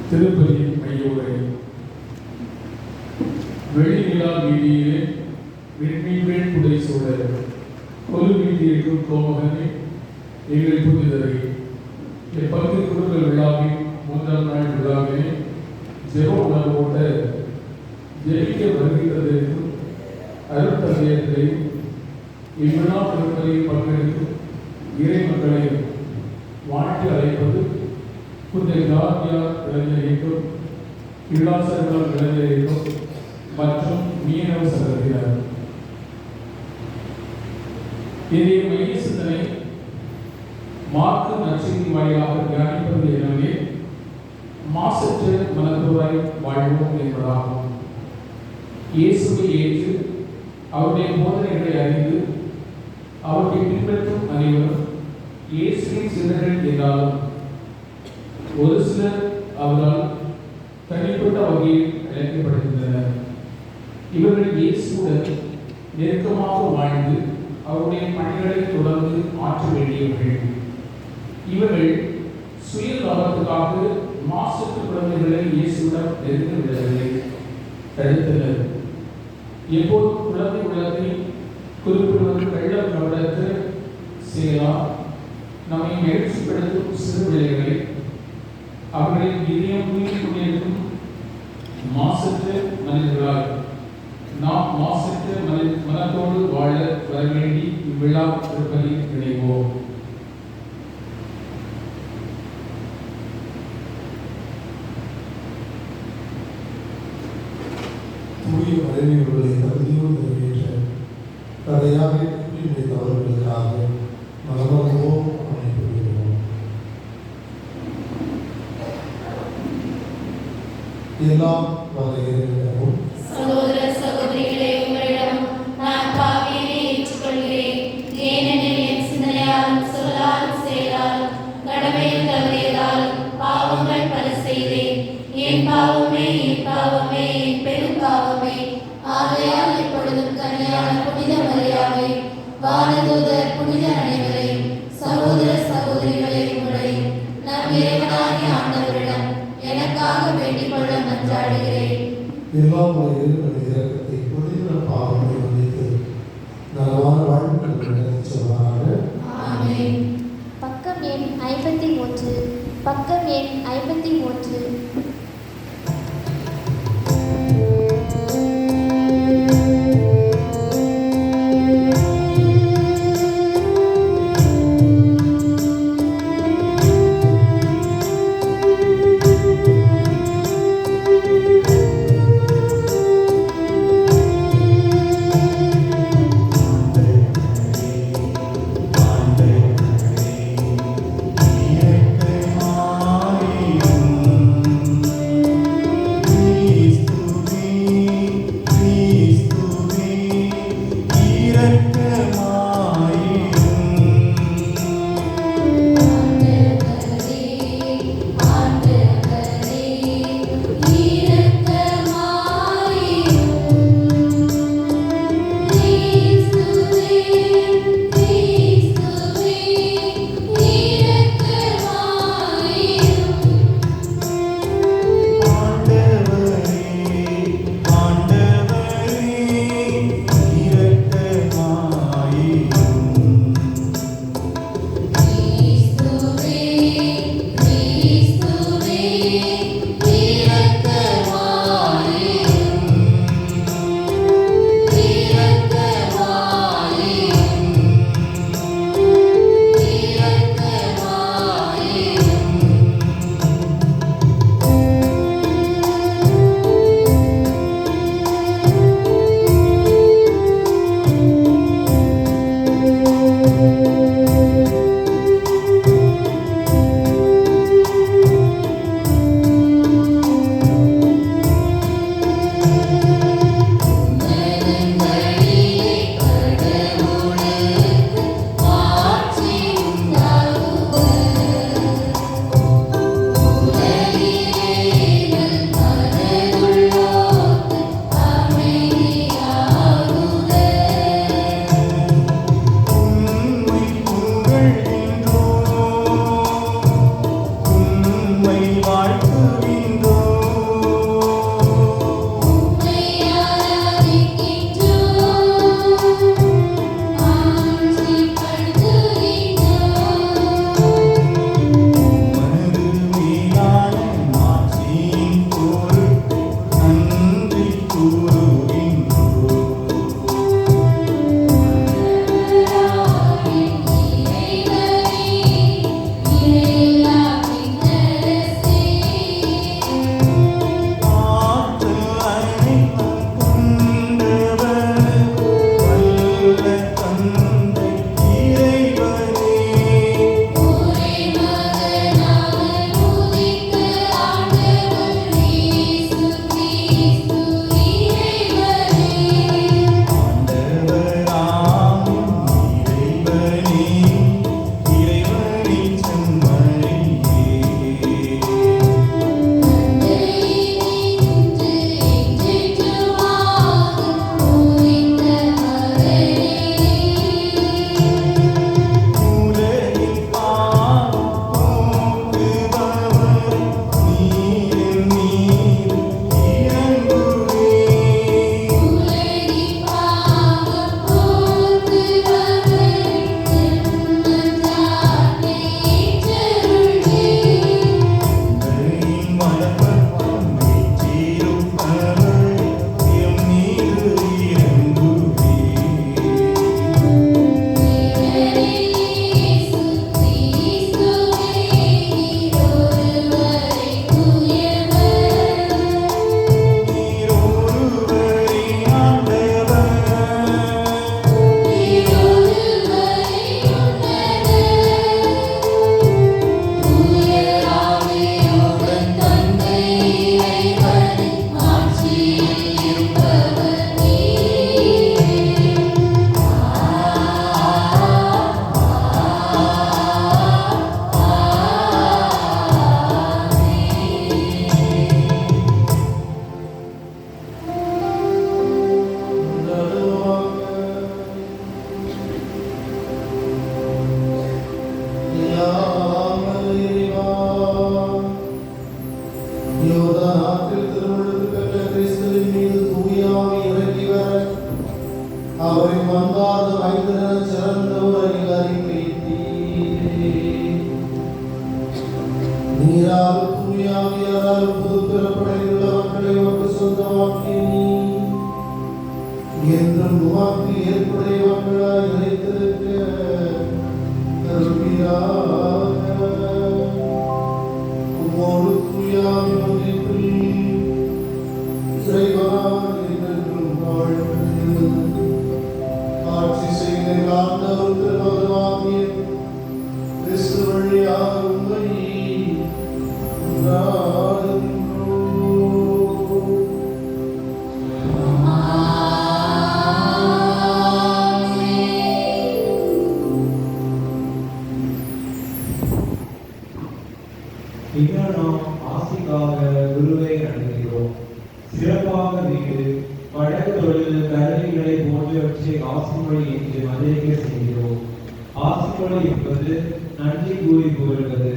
திருப்பதி மையோரை வெளிநிலா வீதியிலே விண்மீன்கள் புதை சூழ கொலு வீட்டிற்கும் கோமகனே எங்கள் புனிதரை எப்பந்து குடும்பல் விழாவின் 3ஆம் நாள் விழாவிலே ஜெப உணர்வோட ஜெயிக்க வருகின்றதற்கும் அருட்தந்தையத்தை இவ்விழா பெருமறையில் பங்கெடுக்கும் இறை மக்களை வாழ்த்து அழைப்பது புனித கார்த்தியார் இளைஞர்களுக்கும் இளாசர்கள் இளைஞர்களுக்கும் மற்றும் மீனவ சகோதரர். இதை மைய சிந்தனை மார்க்கு நற்செய்தி வாயிலாக தியானிப்பது எனவே மாசற்ற மனதுராய் வாழ்வோம் என்பதாகும். இயேசுவை ஏற்று அவருடைய போதனைகளை அறிந்து அவருடைய பின்பற்றும் அனைவரும் இயேசுவின் சீடர்கள் என்றாலும் ஒரு சிலர் அவரால் தனிப்பட்ட வகையில் அழைக்கப்படுகின்றனர். இவர்கள் இயேசுவுடன் நெருக்கமாக வாழ்ந்து அவருடைய பணிகளை தொடர்ந்து ஆற்ற வேண்டியவர்கள். இவர்கள் சுய லாபத்துக்காக மாசற்ற குழந்தைகளை இயேசுடன் நெருங்க விடவில்லை, தடுத்தனர். எப்போது குழந்தை உள்ளத்தை குறிப்பிடுவது வெள்ளம் கவனத்து செய்யலாம். நம்மை மகிழ்ச்சிப்படுத்தும் சிறு பிள்ளைகளை அவர்களின் இதயம் தூங்கிக் கொண்டிருக்கும் மாசற்ற மனிதர்களால் நாம் மாசற்ற மனத்தோடு வாழ வர வேண்டி இவ்விழா திருப்பதி நினைவோம். தூய மறைவுகளை தகுதியோடு நிறைவேற்ற கதையாக தவறுகளுக்காக மனமருவோம் அமைப்புகிறோம். எல்லாம் வரையிறவும் சகோதர சகோதரிகளே, உங்களிடம் நான் பாவியனை ஏற்றுக்கொள்கிறேன். ஏனெனில் என் சிந்தனையாலும் சொல்லாலும் செயலாலும் கடமையில் தவறியதாலும் பாவங்கள் பல செய்தேன். என் பாவமே என் பெரும் பாவமே. ஆகையால் இப்பொழுதும் கன்னியான புனித மரியாவை, வானதூதர் புனித அனைவரை, சகோதர சகோதரிகளை உங்களை நம் இறைவனாகிய ஆண்டவரிடம் எனக்காக வேண்டிக் கொள்ள மன்றாடுகிறேன். எல்லாம் இறக்கத்தை புனித பாவங்களை வைத்து நலமான வாழ்க்கை சொல்வார்கள். ஆமென். பக்கம் எண் 53. பக்கம் எண் 53. இயற்கை மாறியும் நீரால் தூயாவியால் புதுப்பிறப்படைந்துள்ள மக்களை உமக்கு சொந்தமாக்கி என்றும் உமக்கு ஏற்புடைய மக்களாய் நிலைத்திருக்க அருள்வீராக. உம்மோடு தூயாவி ஒன்றிற்குள் இறைவனாக என்றென்றும் வாழ்ந்து ஆட்சி செய்த ஆண்டவர் திருமகனாகிய கிறிஸ்து வழியாக உம்மை கொண்டாடுகின்றோம். இன்று நாம் ஆசிக்காக குருவை அணுகிறோம். சிறப்பாக வீடு வழக்கு தொழில் கருவிகளை போன்றவற்றை ஆசிமொழி என்று மதிக்க செய்கிறோம். ஆசிமொழி என்பது நன்றி கூறி கூறுவது,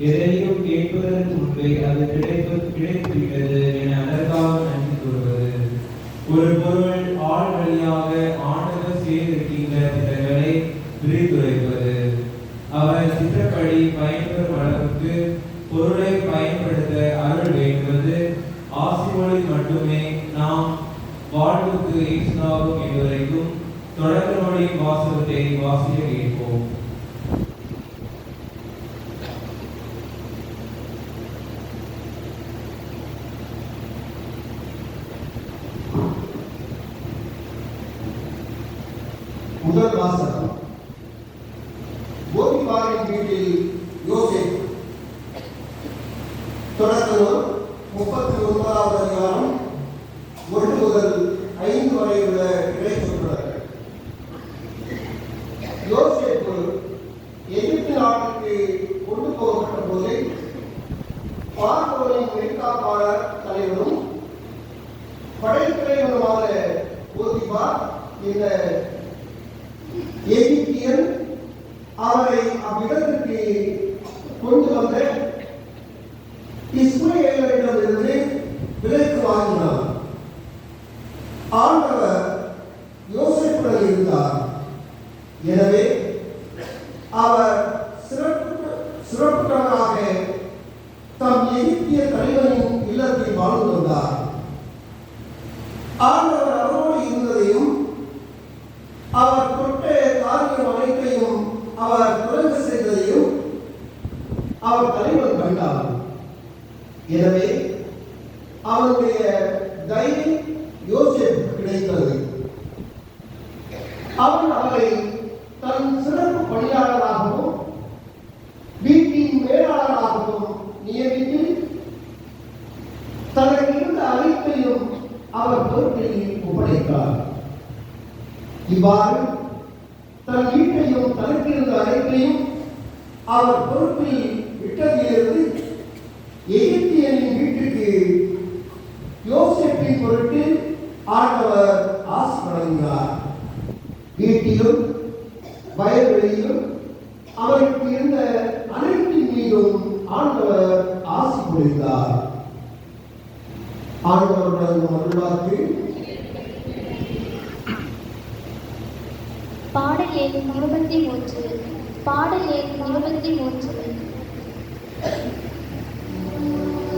எதையும் கேட்பதற்கு முன்பே அது கிடைத்துவிட்டது என அதற்காக நன்றி கூறுவது. ஒரு பொருள் ஆள் வழியாக ஆண்டவர் செய்திருக்கின்ற திட்டங்களை விரித்துரைப்பது, அவர் திட்டப்படி பயன்பெறும் அளவுக்கு பொருளை பயன்படுத்த அருள் வேண்டுவது ஆசிமொழி மட்டுமே நாம் வாழ்வுக்கு ஈஸ்வராகும் என்பதற்கும் தொடக்க மொழியின் வாசகத்தை வாசிக்க கேட்போம். முதல் வாசகம். போதிபாரின் வீட்டில் யோசேப்பு. தொடக்க நூல் 39வது அதிகாரம் 1 முதல் 5 வரை உள்ள இறைச்சொற்றொடர்கள். யோசேப்பு எகிப்து நாட்டுக்கு கொண்டு போகப்பட்ட போது பார்வோனின் மெய்காப்பாளர் தலைவரும் படைத்தலைவருமான போதிபார் இந்த எகிப்தியன் அவரை அவ்விடத்திற்கு கொண்டு வந்த இஸ்மயேலரிடமிருந்து விலைக்கு வாங்கினார். ஆண்டவர் யோசேப்புடன் இருந்தார். எனவே அவர் சிறப்புற்றவராக தம் எகிப்திய தலைவனின் இல்லத்தில் வாழ்ந்து வந்தார். ஆண்டவர் அவரோடு இருந்ததையும் அவர் தொட்ட காரியம் அனைத்தையும் அவர் தொடங்க செய்ததையும் அவர் தலைவன் கண்டார். எனவே அவனுடைய தைரியம் யோசேப்புக்கு கிடைத்தது. அவன் அவரை தன் சிறப்பு பணியாளராகவும் வீட்டின் மேலாளராகவும் நியமித்து தனக்கு இருந்த அனைத்தையும் அவர் பொறுப்பில் ஒப்படைத்தார். இவ்வாறு தன் வீட்டையும் தனக்கு இருந்த அனைத்தையும் அவர் பொறுப்பில் விட்டதிலிருந்து எகிப்தியனின் வீட்டுக்கு யோசேப்பின் பொருட்டு ஆண்டவர் ஆசி வழங்கினார். வீட்டிலும் வயல்வெளியிலும் அவருக்கு இருந்த அனைத்தின் மீதும் ஆண்டவர் ஆசி பொழிந்தார். ஆண்டவருடன் அருள்வாக்கு. பாடல் எண் 23. பாடல் எண் 23. ஆண்டவரே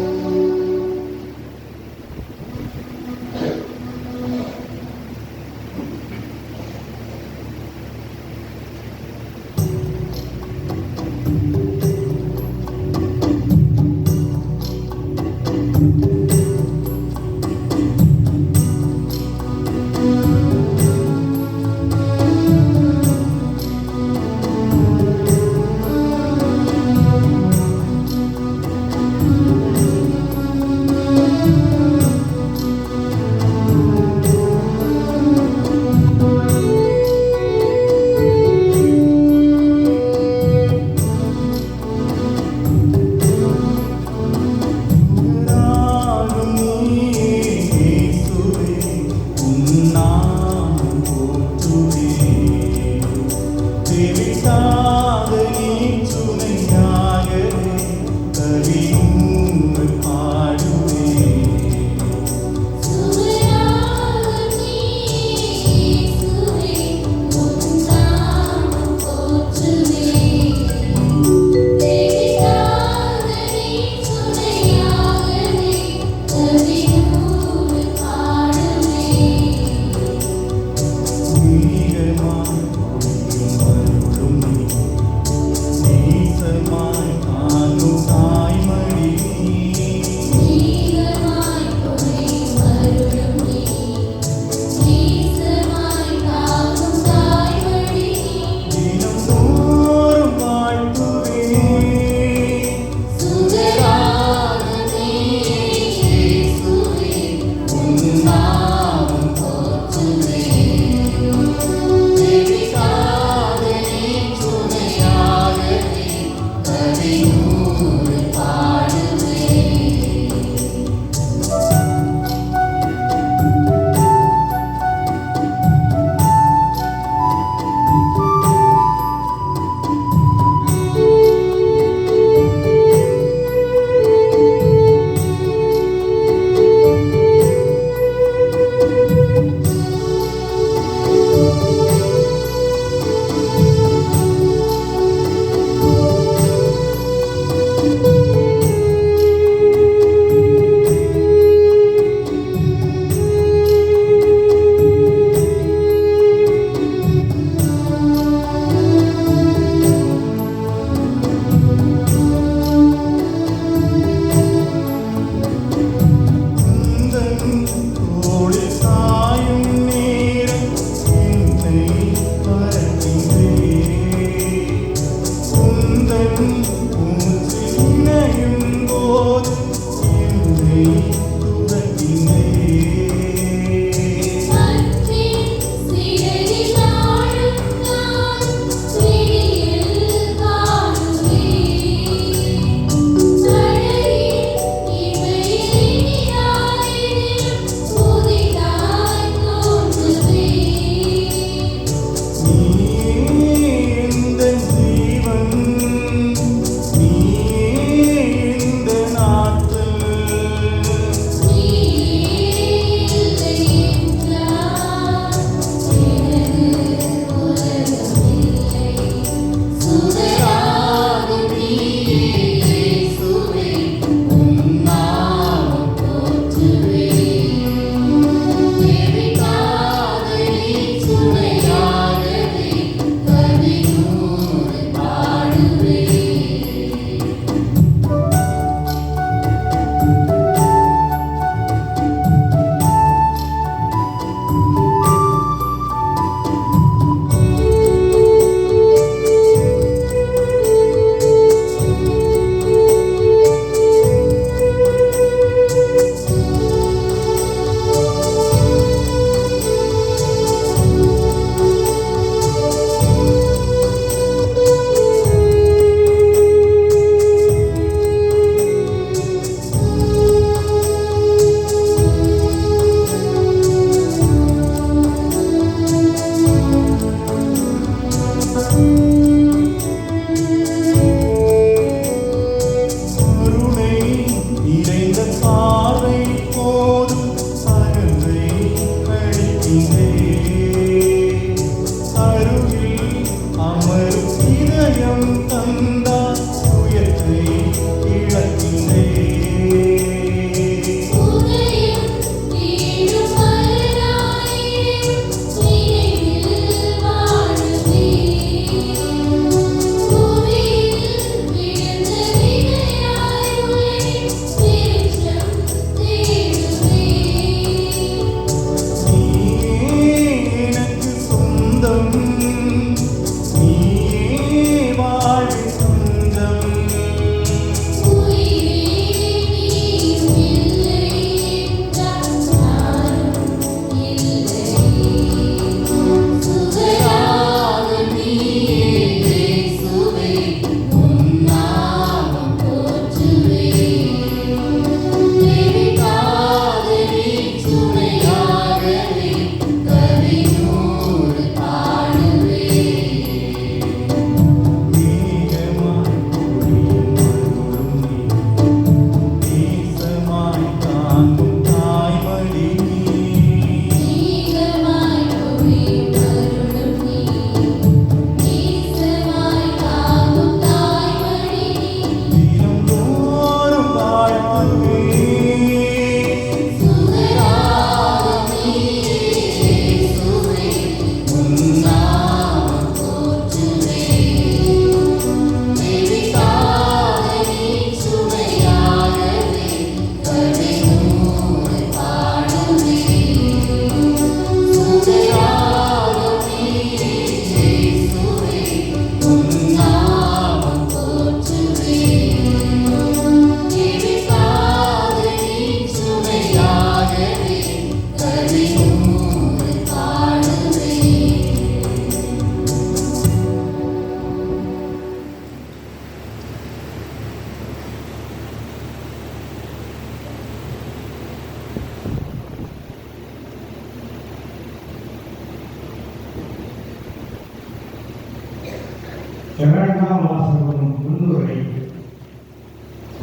இரண்டாம் வாசகம் முன்னுரை.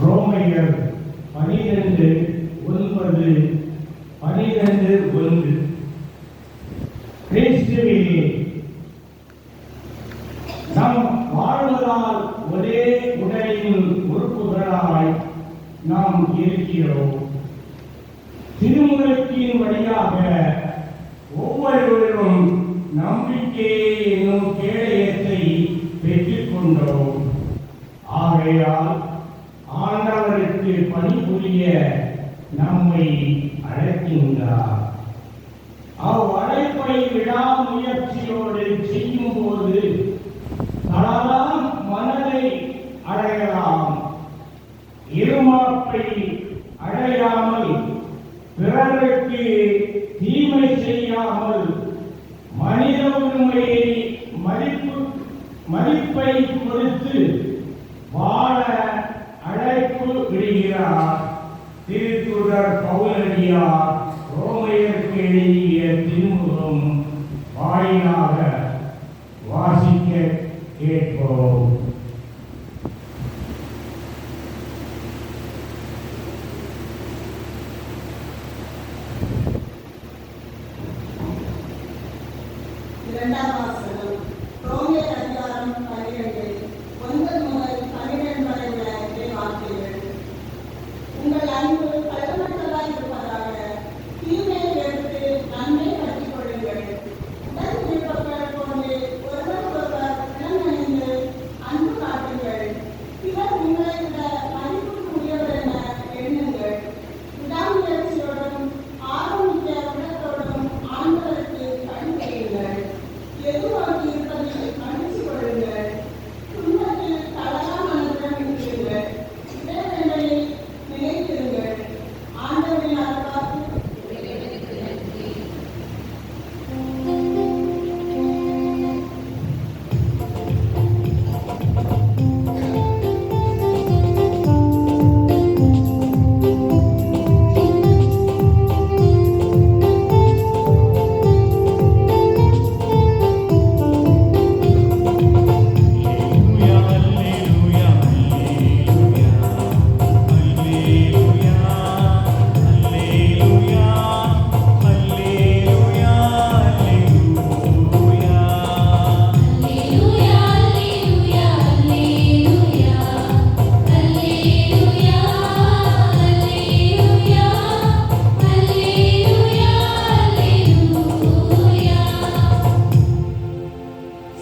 ரோமையர் 12:9-12:1. கிறிஸ்துவிலே நம் வாழ்வதால் ஒரே உடலின் உறுப்புகளாய் நாம் இருக்கிறோம். திருமுறையின் வழியாக ஒவ்வொருவரும் நம்பிக்கை என்னும் கேடயத்தை பெற்றுக் கொண்டோம். ஆகையால் ஆண்டவருக்கு பணிபுரிய நம்மை அழைக்கின்றார். அவ்வழைப்பை விடாமுயற்சியோடு செய்யும் போது தளராம் மனதை அடையலாம். இருமாப்பை அடையாமல், பிறருக்கு தீமை செய்யாமல், மனித உரிமையை மதிப்பை கொடுத்து வாழ அழைப்பு விடுகிறார் திருத்தூதர் பவுலடியார் ரோமையருக்கு எழுதிய திருமுகம் வாயிலாக வாசிக்க கேட்போம். இரண்டாம் வாசகம். ரோமையர் அதிகாரம் 12, 9 முதல் 12 வரை உள்ள வார்த்தைகள். உங்கள் அன்பு கலமற்றதாய் இருப்பதாக, தீமையை வெறுத்து நன்மை கற்றுக் கொள்ளுங்கள். உடன் இருப்பவர்கள் போன்று ஒருவருக்கொருவர் இணங்கணிந்து அன்பு காட்டுங்கள். பிறர் உங்களை விட மதிப்புக்குரியவர் என எண்ணுங்கள். விடாமுயற்சியோடும் ஆரம்பிக்க உள்ளத்தோடும் ஆண்டவருக்கு கண்பெறுங்கள். எதிர்நோக்கி இருப்பதில் மகிழ்ச்சி கொள்ளுங்கள். துன்பத்தில் தளராமலுடன் இருங்கள். இறைவனில் நிலைத்திருங்கள். ஆண்டவரின் அருள்வாக்கு.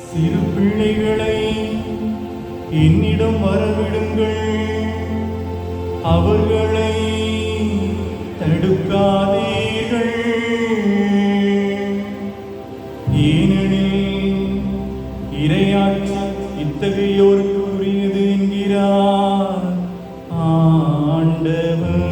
சிறு பிள்ளைகளை என்னிடம் வரவிடுங்கள், அவர்களை தடுக்காதீர்கள். ஏனெனில் இறையாட்சி இத்தகையோருக்கு உரியது என்கிறார் ஆண்டவர்.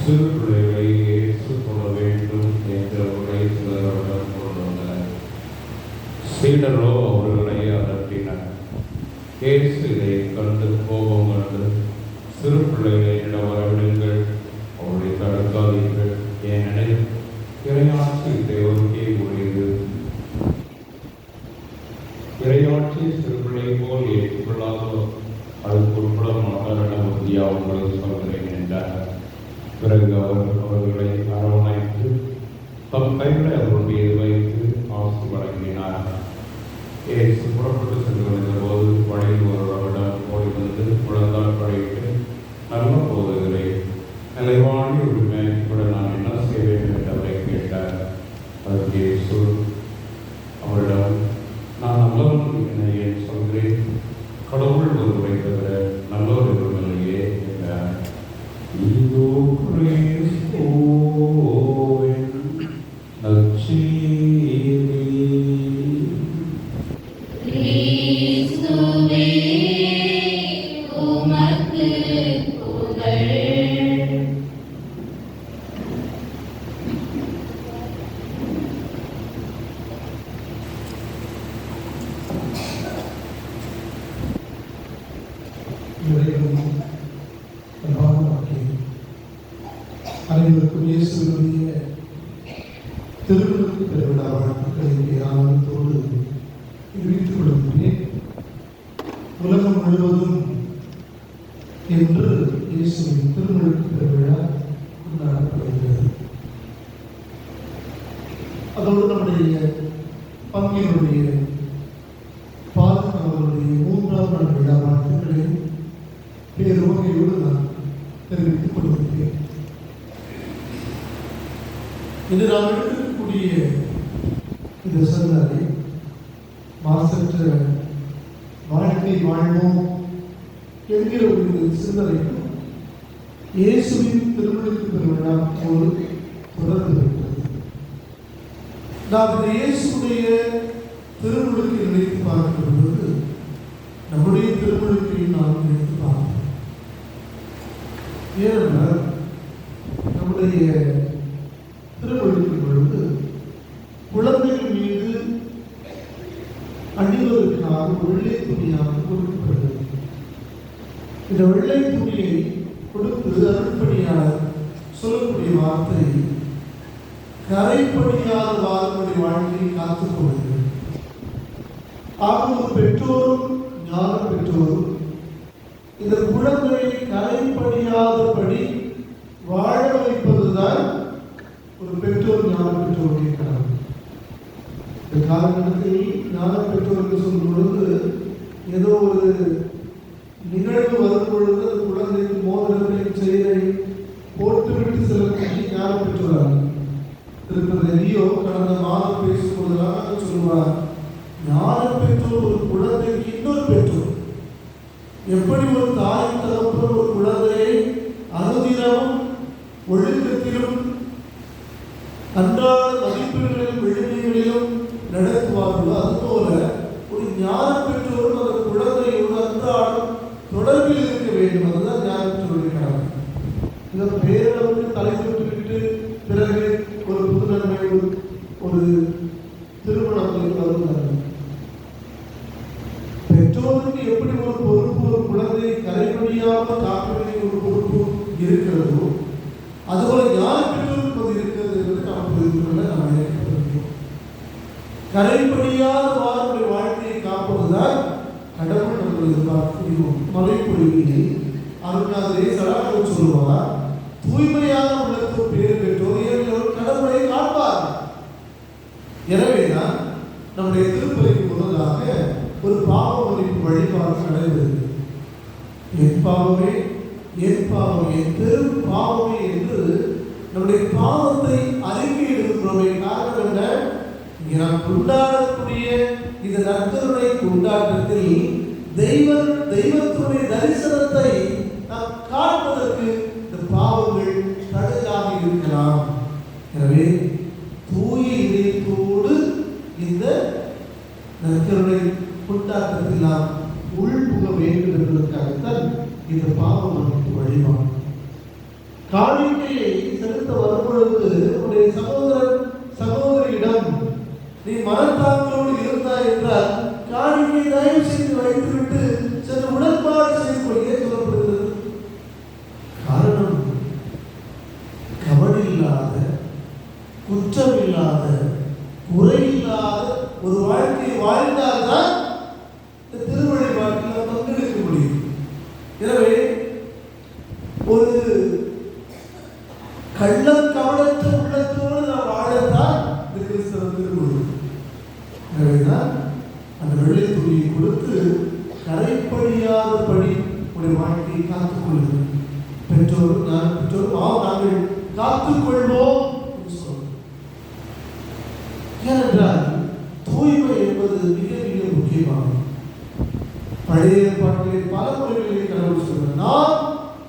சிறு பிள்ளைகளை ஏற்றுக்கொள்ள வேண்டும் என்ற உரை சிலரிடம் கொண்டுள்ளனர். சீடரோ அவர்களை அதட்டினர். இயேசு இதை கண்டு கோபம் கண்டு, சிறு பிள்ளைகளை என்னிடம் வரவிடுங்கள், அவர்களை தடுக்காதீர்கள், ஏனெனில் இறையாட்சி தேவருக்கே உரியது. இறையாட்சி சிறுபிள்ளை போல் ஏற்றுக்கொள்ளாதோ அதுக்கு உட்பட மாட்டாரிடம் உறுதியா உங்களுக்கு சொல்கிறேன் என்றார். பிறகு அவர்களை அரவணைத்து தம் கைகளை அவருடைய வைத்து ஆசி வழங்கினார். இயேசு புறப்பட்டு சென்று வந்த போது வழியில் ஒருவரிடம் ஓடி வந்து குழந்தால் படையிட்டு, நல்ல போதகரே, நிலைவாழி ஒரு மேல் கூட நான் என்ன செய்வேன் என்று அவரை கேட்டார். அதற்கு இயேசு அவரிடம், நான் நல்லவன் என ஏன் சொல்கிறேன்? கடவுள் ஒருவரை தவிர நல்லவர் எவருமில்லையே என்றார். இதோ கிறிஸ்துவின் நற்செய்தி. கிறிஸ்துவே உமக்கு புகழ். அனைவருக்கும் இயேசுவினுடைய திருவிழா பெருவிழா வாழ்த்துக்களை ஆனந்தத்தோடு தெரிவித்துக் கொள்கிறேன். உலகம் முழுவதும் என்று இயேசுவின் திருமுழுக்கு பெருவிழா கொண்டாடப்படுகிறது. அதோடு நம்முடைய பங்கினுடைய பாதுகாவலுடைய 3ஆம் நாள் விழா வாழ்த்துக்களை பேருவகையோடு நான் தெரிவித்துக் கொள்கிறேன். இது நாம் எடுக்கக்கூடிய இந்த சந்தனை மாசற்ற வாழ்க்கை வாழ்வோம் என்கிற ஒரு சிந்தனைக்கும் இயேசுவின் திருமணத்து பெருவிழா ஒரு தொடர்பு இருக்கிறது. நாம் இந்த இயேசுடைய திருமணத்தை நினைத்து பார்க்கிற பொழுது நம்முடைய திருமணத்தை நாம் நினைத்து பார்க்கிறோம். ஏனென்றால் நம்முடைய திருமணத்தின் பொழுது குழந்தைகள் மீது அணிவதற்காக வெள்ளை துணியாக கொடுக்கப்படுகிறது. இந்த வெள்ளை துணியை கொடுத்து அருள்படியாக சொல்லக்கூடிய வார்த்தை கரைப்படியாத வாரனுடைய வாழ்க்கையை காத்துக் கொள்கிறது. ஆக ஒரு பெற்றோரும் ஞான பெற்றோரும் இந்த குழந்தையை கரைப்படியாதபடி வாழ வைப்பதுதான் ஒரு பெற்றோர் ஞான பெற்றோருடைய கடமை. இந்த காலகட்டத்தில் ஞான பெற்றோர் என்று சொல்லும் பொழுது ஏதோ ஒரு நிகழ்வு வரும் பொழுது அந்த குழந்தைக்கு மோதிரத்தை செயலை போட்டுவிட்டு செல்லக்கூடிய ஞான பெற்றோராக இருக்கிறது. எதையோ கடந்த மாதம் பேசும்போதெல்லாம் சொல்லுவார், ஞான பெற்றோர் ஒரு குழந்தைக்கு இன்னொரு பெற்றோர். எப்படி ஒரு தாய் தகப்பன் ஒரு குழந்தையை அனுதினமும் ஒழுக்கத்திலும் அன்றாட மதிப்பீடுகளிலும் விழுமைகளிலும் நடத்துவார்களோ அதுபோல ஒரு ஞான பெற்றோரும் அந்த குழந்தையோடு அன்றாடம் தொடர்பில் இருக்க வேண்டும். அதுதான் ஞான பெற்றோருடைய கடமை. இந்த பேரளவுக்கு தலைப்பட்டுவிட்டு பிறகு ஒரு புது நன்மை ஒரு திருமணத்தில் வருகிறார்கள். பெற்றோருக்கு எப்படி ஒரு பொறுப்பு ஒரு குழந்தையை கரைபடியாமல் காக்க வேண்டிய ஒரு பொறுப்பு இருக்கிறதோ அதுபோல ஞான பெற்றோருக்கு அது இருக்கிறது என்று நாம் புரிந்து கொள்ள நாம் நினைக்கிறோம். கரைபடியாத வாருடைய வாழ்க்கையை காப்பதுதான் கடவுள் நம்ம எதிர்பார்க்கிறோம். மலைப்பொழிவினை அருணாதிரை சடாக சொல்லுவார், தூய்மையான உள்ளத்து பேர் பெற்றோர் கடவுளை காப்பார். எனவேதான் நம்முடைய திருப்பலிக்கு முதலாக ஒரு பாவ மன்னிப்பு வழிபாடு நடைபெறுகிறது. என் பாவமே என் பாவமே என் பெரும் பாவமே என்று நம்முடைய பாவத்தை அறிக்கையிடுகின்றோமே. காரணம் என்ன? இங்கே நாம் கொண்டாடக்கூடிய இந்த நற்கருணை கொண்டாட்டத்தில் தெய்வத்துடைய தரிசனத்தை நாம் காண்பதற்கு இந்த பாவங்கள் தடையாக இருக்கலாம். எனவே தூய இதயத்தோடு இந்த நற்கருணை கொண்டாட்டத்தில் நாம் உள்புக வேண்டும் என்பதற்காகத்தான் இந்த பாவ மன்னிப்பு வழிபாடு. காணிக்கையை செலுத்த வரும்பொழுது உடைய சகோதரியிடம் நீ மனத்தாங்களோடு இருந்தாய் என்றால் காணிக்கை தயவு செய்து வைத்துவிட்டு சென்று உடன்பாடு செய்து கொள்கை சொல்லப்படுகிறது. காரணம், கவனில்லாத குற்றமில்லாத குறையில்லாத ஒரு வாழ்க்கையை வாழ்ந்தால்தான் இந்த திருவழிபாட்டில் நாம் பங்கெடுக்க முடியும். எனவே ஒரு கள்ளம் கவனற்ற உள்ளத்தோடு நாம் வாழத்தான் இந்த கிறிஸ்தவ திருமுறை. எனவேதான் அந்த உடைய வாழ்க்கையை காத்துக்கொள்ளுங்கள். பெற்றோர் நாங்கள் காத்துக்கொள்வோம் என்று சொல்றோம். ஏனென்றால் தூய்மை என்பது மிக மிக முக்கியமானது. பழைய ஏற்பாட்டிலே பல முறைகளிலே கடவுள் சொல்கிறார், நான்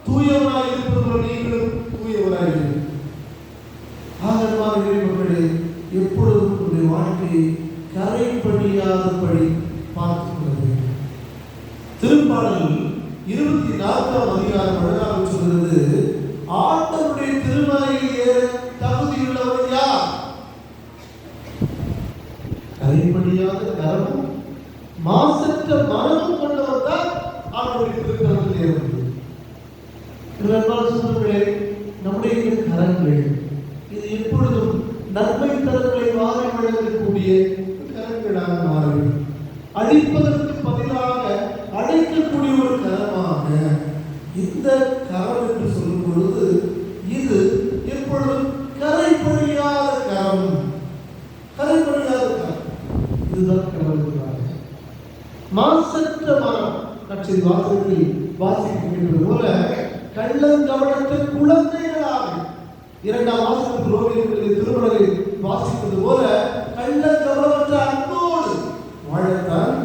தூயவனாய் இருப்பதுடன் நீங்களும் தூயவராய் இருங்கள். ஆகவே மக்களே, எப்பொழுதும் உங்களுடைய வாழ்க்கையை கரைப்படியாதபடி பார்த்துக் கொள்ள வேண்டும். திருப்பாடல் 24ஆம் அதிகாரம் 14 சொல்கிறது, ஆண்டவருடைய திருமலையில் ஏற தகுதியுள்ளவர் யார்? கரைப்படியாத கரமும் மாசற்ற மனமும் கொண்டவர் தான் ஆண்டவருடைய திருத்தலத்தில் ஏற முடியும். நம்முடைய கரங்கள் இது எப்பொழுதும் நன்மை தரங்களை வாரி வழங்கக்கூடிய கரங்களாக மாறும். அழிப்பதற்கு பதிலாக அழைக்கக்கூடிய ஒரு கரமாக இந்த கரம் என்று சொல்லும் பொழுது இது எப்பொழுதும் கரைப்படியாத கரம். கரைப்படியாத கரம் இதுதான் கடவுளுக்காக. மாசற்ற மனம் கட்சி வாசத்தில் வாசிக்கின்றது போல கள்ளங்கவனற்ற குழந்தைகளாக 2ஆம் வாசகத்தில் ரோமியர்களின் திருமணத்தை வாசிப்பது போல கள்ளங்கவனற்ற அன்போடு வாழத்தான்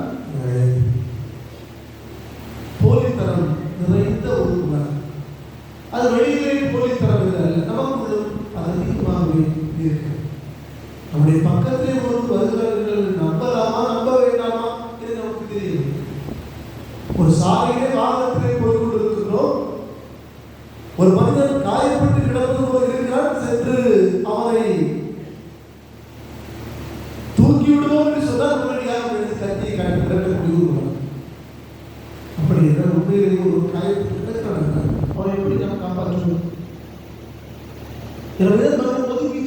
போலித்தனம் நிறைந்த ஒரு குணம். அது வெளியிலே போலித்தனம் இல்லை, நமக்குள்ளும் அது அதிகமாகவே இருக்கு. நம்முடைய பக்கத்திலே ஒரு வருகிறார்கள், நம்பலாமா நம்ப வேண்டாமா இது நமக்கு தெரியும். ஒரு சாலையிலே வாகனத்திலே போய் கொண்டிருக்கிறோம், ஒரு மனிதன் காயப்பட்டு கிடப்பது போல இருக்கிறான், சென்று அவனை தூக்கி விடுவோம் என்று சொன்னால் உடனடியாக கத்தியை காட்ட முடிவு. அப்படி உண்மையிலேயே ஒரு காயப்பட்டு கிடக்கிறான், அவனை எப்படி நாம் காப்பாற்றுவோம்? எனவே நாம் ஒதுக்கி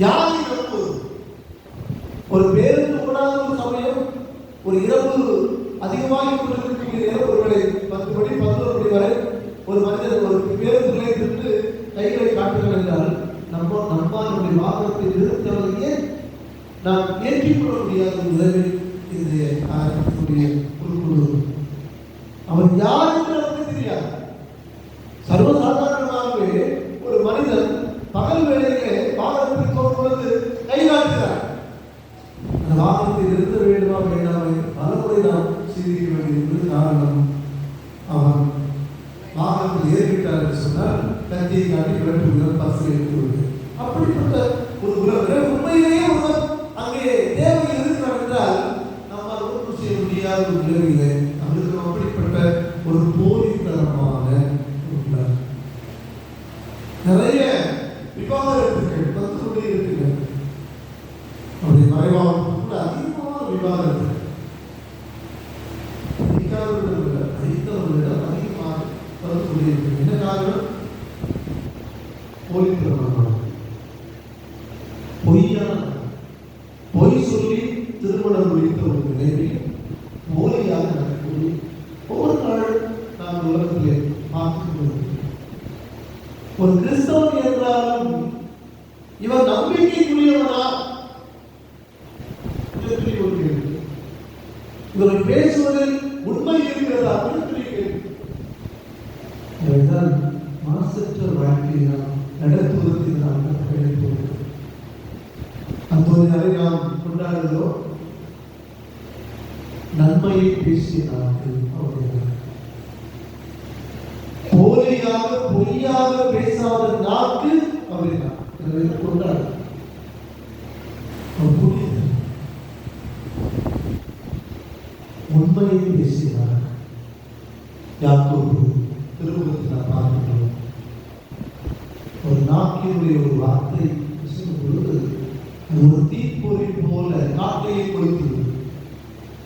யாரை நம்புவது? ஒரு பேருந்து ஓடாத ஒரு சமயம், ஒரு இரவு அதிகமாக கொண்டிருக்கக்கூடிய நேரம், ஒருவேளை 10 மணி 11 மணி வரை ஒரு மனிதன் ஒரு பேருந்து நிலையத்திற்கு கைகளை காட்டுகிறார் என்றால் நம்மளுடைய வாகனத்தை நிறுத்தவரையே நாம் ஏற்றிக்கொள்ள முடியாத உதவி இந்த ஆரம்பத்துடைய குழு. அவன் யார் என்று நமக்கு தெரியாது. சர்வசாதாரணமாகவே ஒரு மனிதன் பகல் வேளையிலே வாகனத்தில் போகும்போது கை காட்டுகிறார். அந்த வாகனத்தை நிறுத்த வேண்டுமா வேண்டாமா என்று பலமுறை நாம் சிந்திக்க வேண்டியிருப்பது. காரணம், அவன் வாகனத்தில் ஏறிவிட்டார் என்று சொன்னால் கத்தியை காட்டி விளக்குகிறார், பஸ்ஸில் எடுத்து. அப்படிப்பட்ட ஒரு உறவு உண்மையிலேயே ஒருவர் அங்கே தேவை இருக்கிறார் என்றால் நம்மால் ஒன்றும் செய்ய முடியாத ஒரு நிலையிலே அவருக்கு அப்படிப்பட்ட ஒரு போலித்தனமான நிறைய விவாதங்கள் வந்து கொண்டே இருக்கிறது. அவருடைய மறைவாக அதிகமான விவாதங்கள் அழித்தவர்களிடம் அதிகமாக வந்து கொண்டே இருக்கிறது. என்ன காரணம்? போலித்தனமான பொய் சொல்லி திருமணம் முடித்த ஒரு நிலையில் போலியாக நடக்கக்கூடிய ஒவ்வொரு நாளும் நாம் உலகத்திலே பார்த்துக் கொள்கிறோம். ஒரு கிறிஸ்தவன் என்றாலும் இவர் நம்பிக்கைக்குரியவனா? இவர் பேசுவதில் உண்மை இருக்கிறதா? மாசற்ற வாழ்க்கையை நாம் நடத்துவதற்கு நாம் கிடைப்போம். அந்தோனியாரை நாம் கொண்டாடுகிறோம். நன்மையை பேசிய நாட்கள் போலியாக பொய்யாக பேசாத நாக்கு அவரை கொண்டாடு. உண்மையை பேசினார். யாக்கோபு திருமுகத்தில் நாம் பார்க்கிறோம். ஒரு நாக்கினுடைய ஒரு வார்த்தை பேசும் பொழுது ஒரு தீப்பொறி போல காட்டையை கொடுக்கிறது.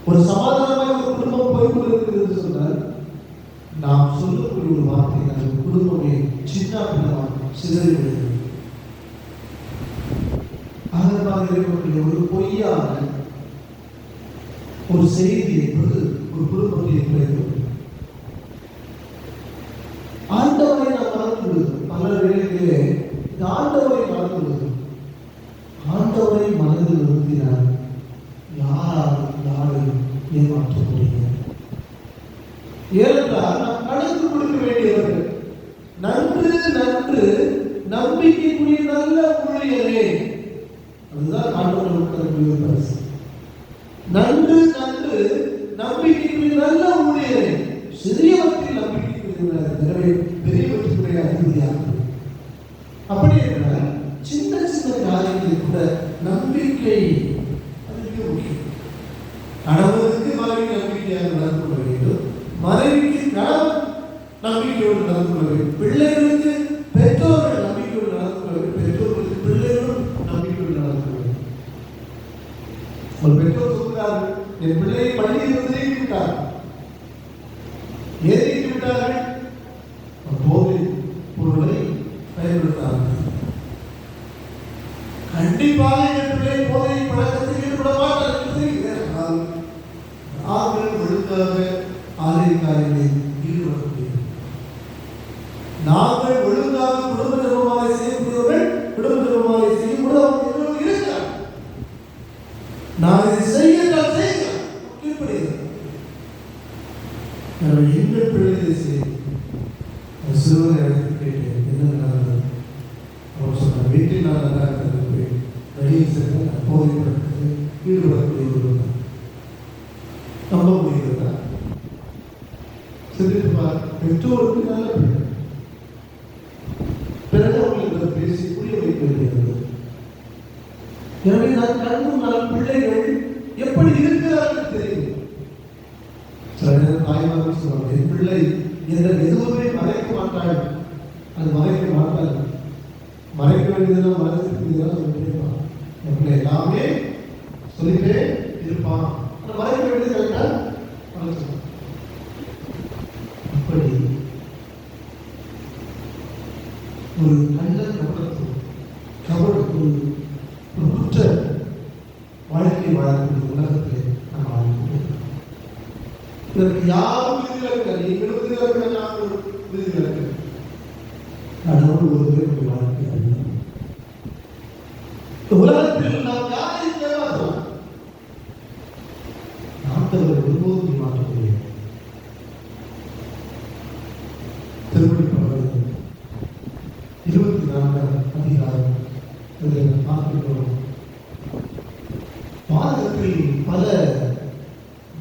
ஒரு சமாதானமாக ஒரு குடும்பம் போய் கொண்டிருக்கிறது சொன்னால் நாம் சொல்லக்கூடிய ஒரு வார்த்தை நம்ம குடும்பமே சின்ன பின்னமாக சிதறிவிடுகிறது. ஆகவே ஒரு பொய்யான ஒரு செய்தி என்பது ஒரு குடும்பத்தை குறைந்தது. ஆண்டவரை நாம் மறந்து விடுகிறோம். பல வேளைகளிலே இந்த ஆண்டவரை மறந்து விடுகிறோம். ஆண்டவரை மனதில் நிறுத்தினால் யாராலும் யாரையும் ஏமாற்ற முடியாது. என்றால் நாம் கணக்கு கொடுக்க வேண்டியவர்கள். நன்று நன்று நம்பிக்கைக்குரிய நல்ல ஊழியரே, அதுதான் ஆண்டவருடைய பரிசு. நன்று நன்று நம்பிக்கைக்குரிய நல்ல ஊழியரே, சிறியவற்றில் நம்பிக்கைக்குரிய பெரியவற்றுடைய அதிபதியாக. அப்படி என்றால் சின்ன சின்ன காரியங்களில் கூட நம்பிக்கை அதுக்கு முக்கியம். கணவனுக்கு மனைவி நம்பிக்கையாக நடந்து கொள்ள வேண்டும், மனைவிக்கு கணவன் நம்பிக்கையோடு நடந்து கொள்ள வேண்டும், பிள்ளைகளுக்கு பெற்றோர்கள் நம்பிக்கையோடு நடந்து கொள்ள வேண்டும், பெற்றோர்களுக்கு பிள்ளைகளும் நம்பிக்கையோடு நடந்து கொள்ள வேண்டும். ஒரு பெற்றோர் சொல்கிறார்கள், என் பிள்ளையை பள்ளியில் வந்து விட்டார், ஏறிட்டு விட்டார்கள், போதை பொருளை பயன்படுத்தார்கள். கண்டிப்பாக என் பிள்ளை போதை பழக்கத்தில் ஈடுபட மாட்டார் என்று தெரிகிறார்கள். நாங்கள் ஒழுங்காக ஆலய காரியங்களில் ஈடுபட முடியும். நாங்கள் ஒழுங்காக குடும்ப நிர்வாகம் செய்யக்கூடியவர்கள் குடும்ப நிர்வாகம் செய்யும்போது அவங்க இருக்கிறார். நான் இதை செய்யலாம் செய்யலாம் கீழ்ப்படுகிறேன். எங்கள் பிள்ளைகளை செய்யும் சிறுவரை அழைத்து கேட்டேன், என்ன நடந்தது? அவர் சொன்ன வீட்டில் நான் நல்லா இருக்கிறது, வெளியில் சென்று போதை பழக்கத்தில் ஈடுபடக்கூடியவர்கள் நம்ப முடிகிறதா? சிந்திப்பார். பெற்றோருக்கு நல்ல பிள்ளை, பிறகு அவர்கள் பேசி புரிய வைக்க வேண்டியது. எனவே நான் கண்ணும் நல்ல பிள்ளைகள் எப்படி இருக்கிறார்கள் தெரியும். சில நேரம் தாய்மார்கள் சொல்வாங்க, என் பிள்ளை எங்கள் எதுவுமே மறைக்க மாட்டாள், அது மறைக்க மாட்டாள், மறைக்க வேண்டியதெல்லாம் மறைச்சிருக்கிறதா சொல்லியிருப்பான். என் பிள்ளை எல்லாமே சொல்லிட்டே இருப்பான், ஆனால் மறைக்க வேண்டியது கேட்டால் மறைச்சிருப்பான். அப்படி ஒரு நல்ல ஒரு குற்ற வாழ்க்கை வாழக்கூடிய உலகத்தில் நாம் வாழ்க்கை. இதற்கு யாரும் விதிவிலக்கு, நீங்களும் விதிவிலக்கு, நாங்கள் விதிவிலக்கு. கடவுள் ஒருவருடைய வாழ்க்கை அல்ல. இந்த உலகத்தில் நாம் யாரையும் ஏமாற்றலாம், நாட்டவர்கள் ஒருபோதும் மாற்ற முடியாது. திருமணி 24 அதிகாரம் பார்க்கிறோம். பாதத்தில் பல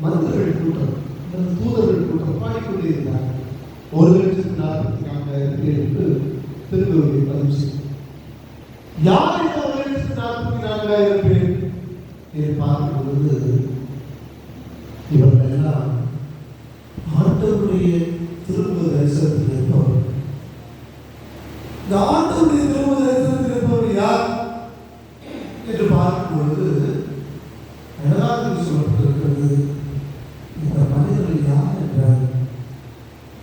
மந்திரர்கள் கூட்டம், தூதர்கள் கூட்டம் பாடிக்கொண்டிருந்தார். 1,44,000 பேர் என்று திருக்குறளை பதிவு செய்யும். யார் இந்த 1,44,000 பேர் என்று பார்க்கும் பொழுது இவர்கள் எல்லாம் ஆண்டவருடைய திரும்ப தரிசனத்தில் இருப்பவர். இந்த ஆண்டவருடைய திரும்ப தரிசனத்தில் இருப்பவர் யார் என்று பார்க்கும் பொழுது சொல்லப்பட்டிருக்கிறது. இந்த மனிதர்கள் யார் என்றால்,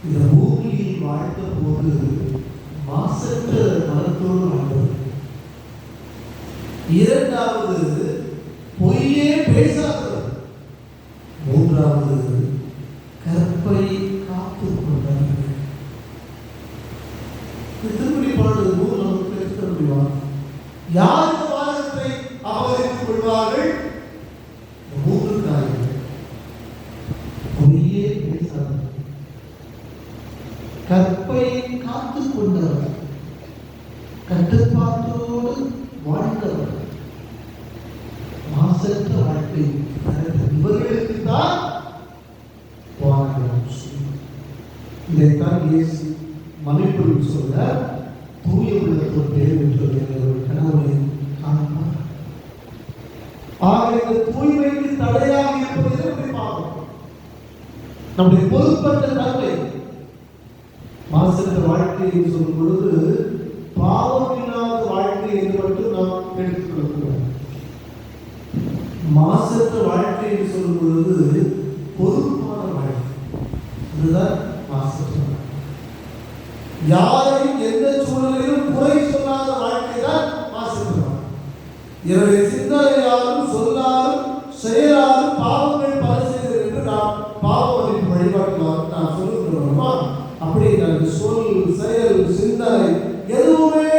இந்த பூமியில் வாழ்ந்த போது மாசற்ற மனத்தோடு வாழ்ந்தவர். இரண்டாவது பொய்யே பேசாதவர். மூன்றாவது கற்பை காத்துக் கொண்டார்கள். திருப்பணிப்பாடு நமக்கு எடுக்க முடியுமா? யார் இந்த வாதத்தை அபகரித்துக் கொள்வார்கள்? மூன்று காரியங்கள். பொய்யே பேசாதவர், கற்பை காத்துக் கொண்டவர், கட்டுப்பாட்டோடு வாழ்ந்தவர், மாசற்ற வாழ்க்கை. இவர்களுக்கு தான் இதைத்தான் இயேசு மலைப்பொருள் சொல்ல தூய உள்ளத்தோடு பேர் பெற்றவர்கள் கணவனை காண்பார். ஆக இந்த தூய்மைக்கு தடையாக இருப்பதை எப்படி பார்க்கணும்? நம்முடைய பொதுப்பட்ட தன்மை. மாசற்ற வாழ்க்கை என்று சொல்லும் பொழுது பாவமில்லாத வாழ்க்கை என்று மட்டும் நாம் எடுத்துக்கொள்ளக்கூடாது. மாசற்ற வாழ்க்கை என்று சொல்லும் பொழுது பொதுப்பான வாழ்க்கை, இதுதான் மாசற்ற வாழ்க்கை. யாரையும் எந்த சூழ்நிலையிலும் குறை சொல்லாத வாழ்க்கை தான் மாசற்ற வாழ்க்கை. எனவே சிந்தனையாலும் சொல்லாலும் செயலாலும் பாவங்கள் பல செய்தது என்று நாம் பாவமளிப்பு வழிபாட்டில் நாம் சொல்லுகிறோமா? அப்படி நான் சொல், செயல், சிந்தனை எதுவுமே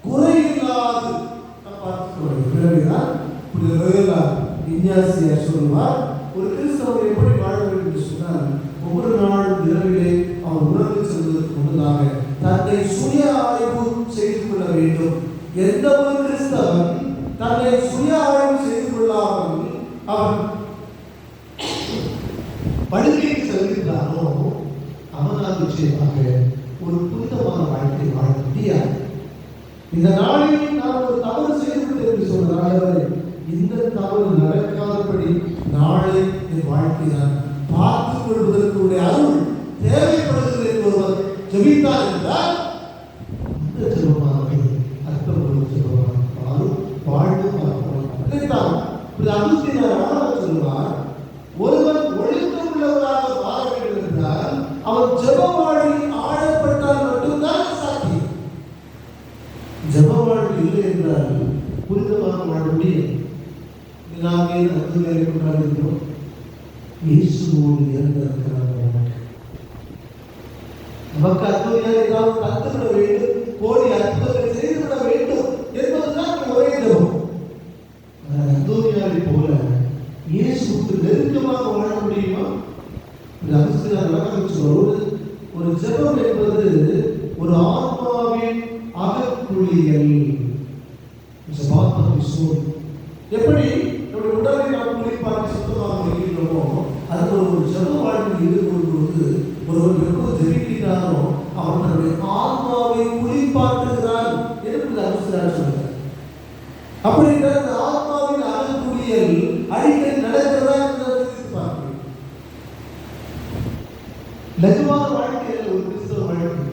குறையில்லாது நாம் பார்த்துக்கொள்ள. பிறகுதான் இஞ்ஞாசியார் சொல்லுவார், ஒரு கிறிஸ்தவர் எப்படி வாழ வேண்டும் என்று சொன்னால் ஒவ்வொரு நாளும் அவர் உணர்வு செல்வதற்கு முன்னதாக தன்னை சுய ஆய்வு செய்து கொள்ள வேண்டும். எந்த ஒரு கிறிஸ்தவன் தன்னை சுய ஆய்வு செய்து கொள்ளாமல் அவன் படுக்கைக்கு செல்கின்றானோ அவனால் நிச்சயமாக ஒரு புனிதமான வாழ்க்கை வாழ முடியாது. இந்த நாளில் நான் ஒரு தவறு செய்துவிட்டேன் என்று சொன்னால் இந்த தவறு நடக்காதபடி நாளை என் வாழ்க்கை நான் பார்த்துக் கொள்வதற்கு அருள் தேவைப்படுகிறது என்று ஒருவர் ஜெபித்தார் என்றால் இந்த ஜெபமானது அர்த்தம் ஜெபமாக வாழ்ந்து பார்க்கலாம். அகுஸ்தீனார் சொல்லுவார், ஒருவன் ஒழுக்கம் உள்ளவராக மாற வேண்டும் என்றால் அவன் ஜெபவாழி ஆழப்பட்டால் மட்டும்தான் சாத்தியம். ஜெபவாழி இல்லை என்றால் புனிதமாக வாழ முடியும். நாமே அத்துணை கொண்டாடுகிறோம். இயேசுவோடு இறந்திருக்கிறார். நமக்கு அத்துணையாக ஏதாவது கற்றுவிட வேண்டும், கோடி அற்புதங்களை செய்துவிட வேண்டும் என்பதுதான் ஒரே ஜெபம். அந்தோனியாரை போல இயேசுவுக்கு நெருக்கமாக வாழ முடியுமா? ஒரு ஜெபம் என்பது ஒரு ஆத்மாவின் அகக்குளியல். எப்படி நம்முடைய உடலை நாம் குளிப்பாட்டி சுத்தமாக வைக்கிறோமோ அது ஒரு ஜெப வாழ்வில் ஈடுபடும்போது ஒருவர் எப்போது ஜெபிக்கிறாரோ அவர் தன்னுடைய ஆத்மாவை குளிப்பாட்டுகிறார் என்று அரசு சொல்கிறார். அப்படின்ற அந்த ஆத்மாவின் அகக்குளியல் அடிக்கடி நடக்கிறதா என்று லகுவான வாழ்க்கையில் ஒரு கிறிஸ்தவ வாழ்க்கை,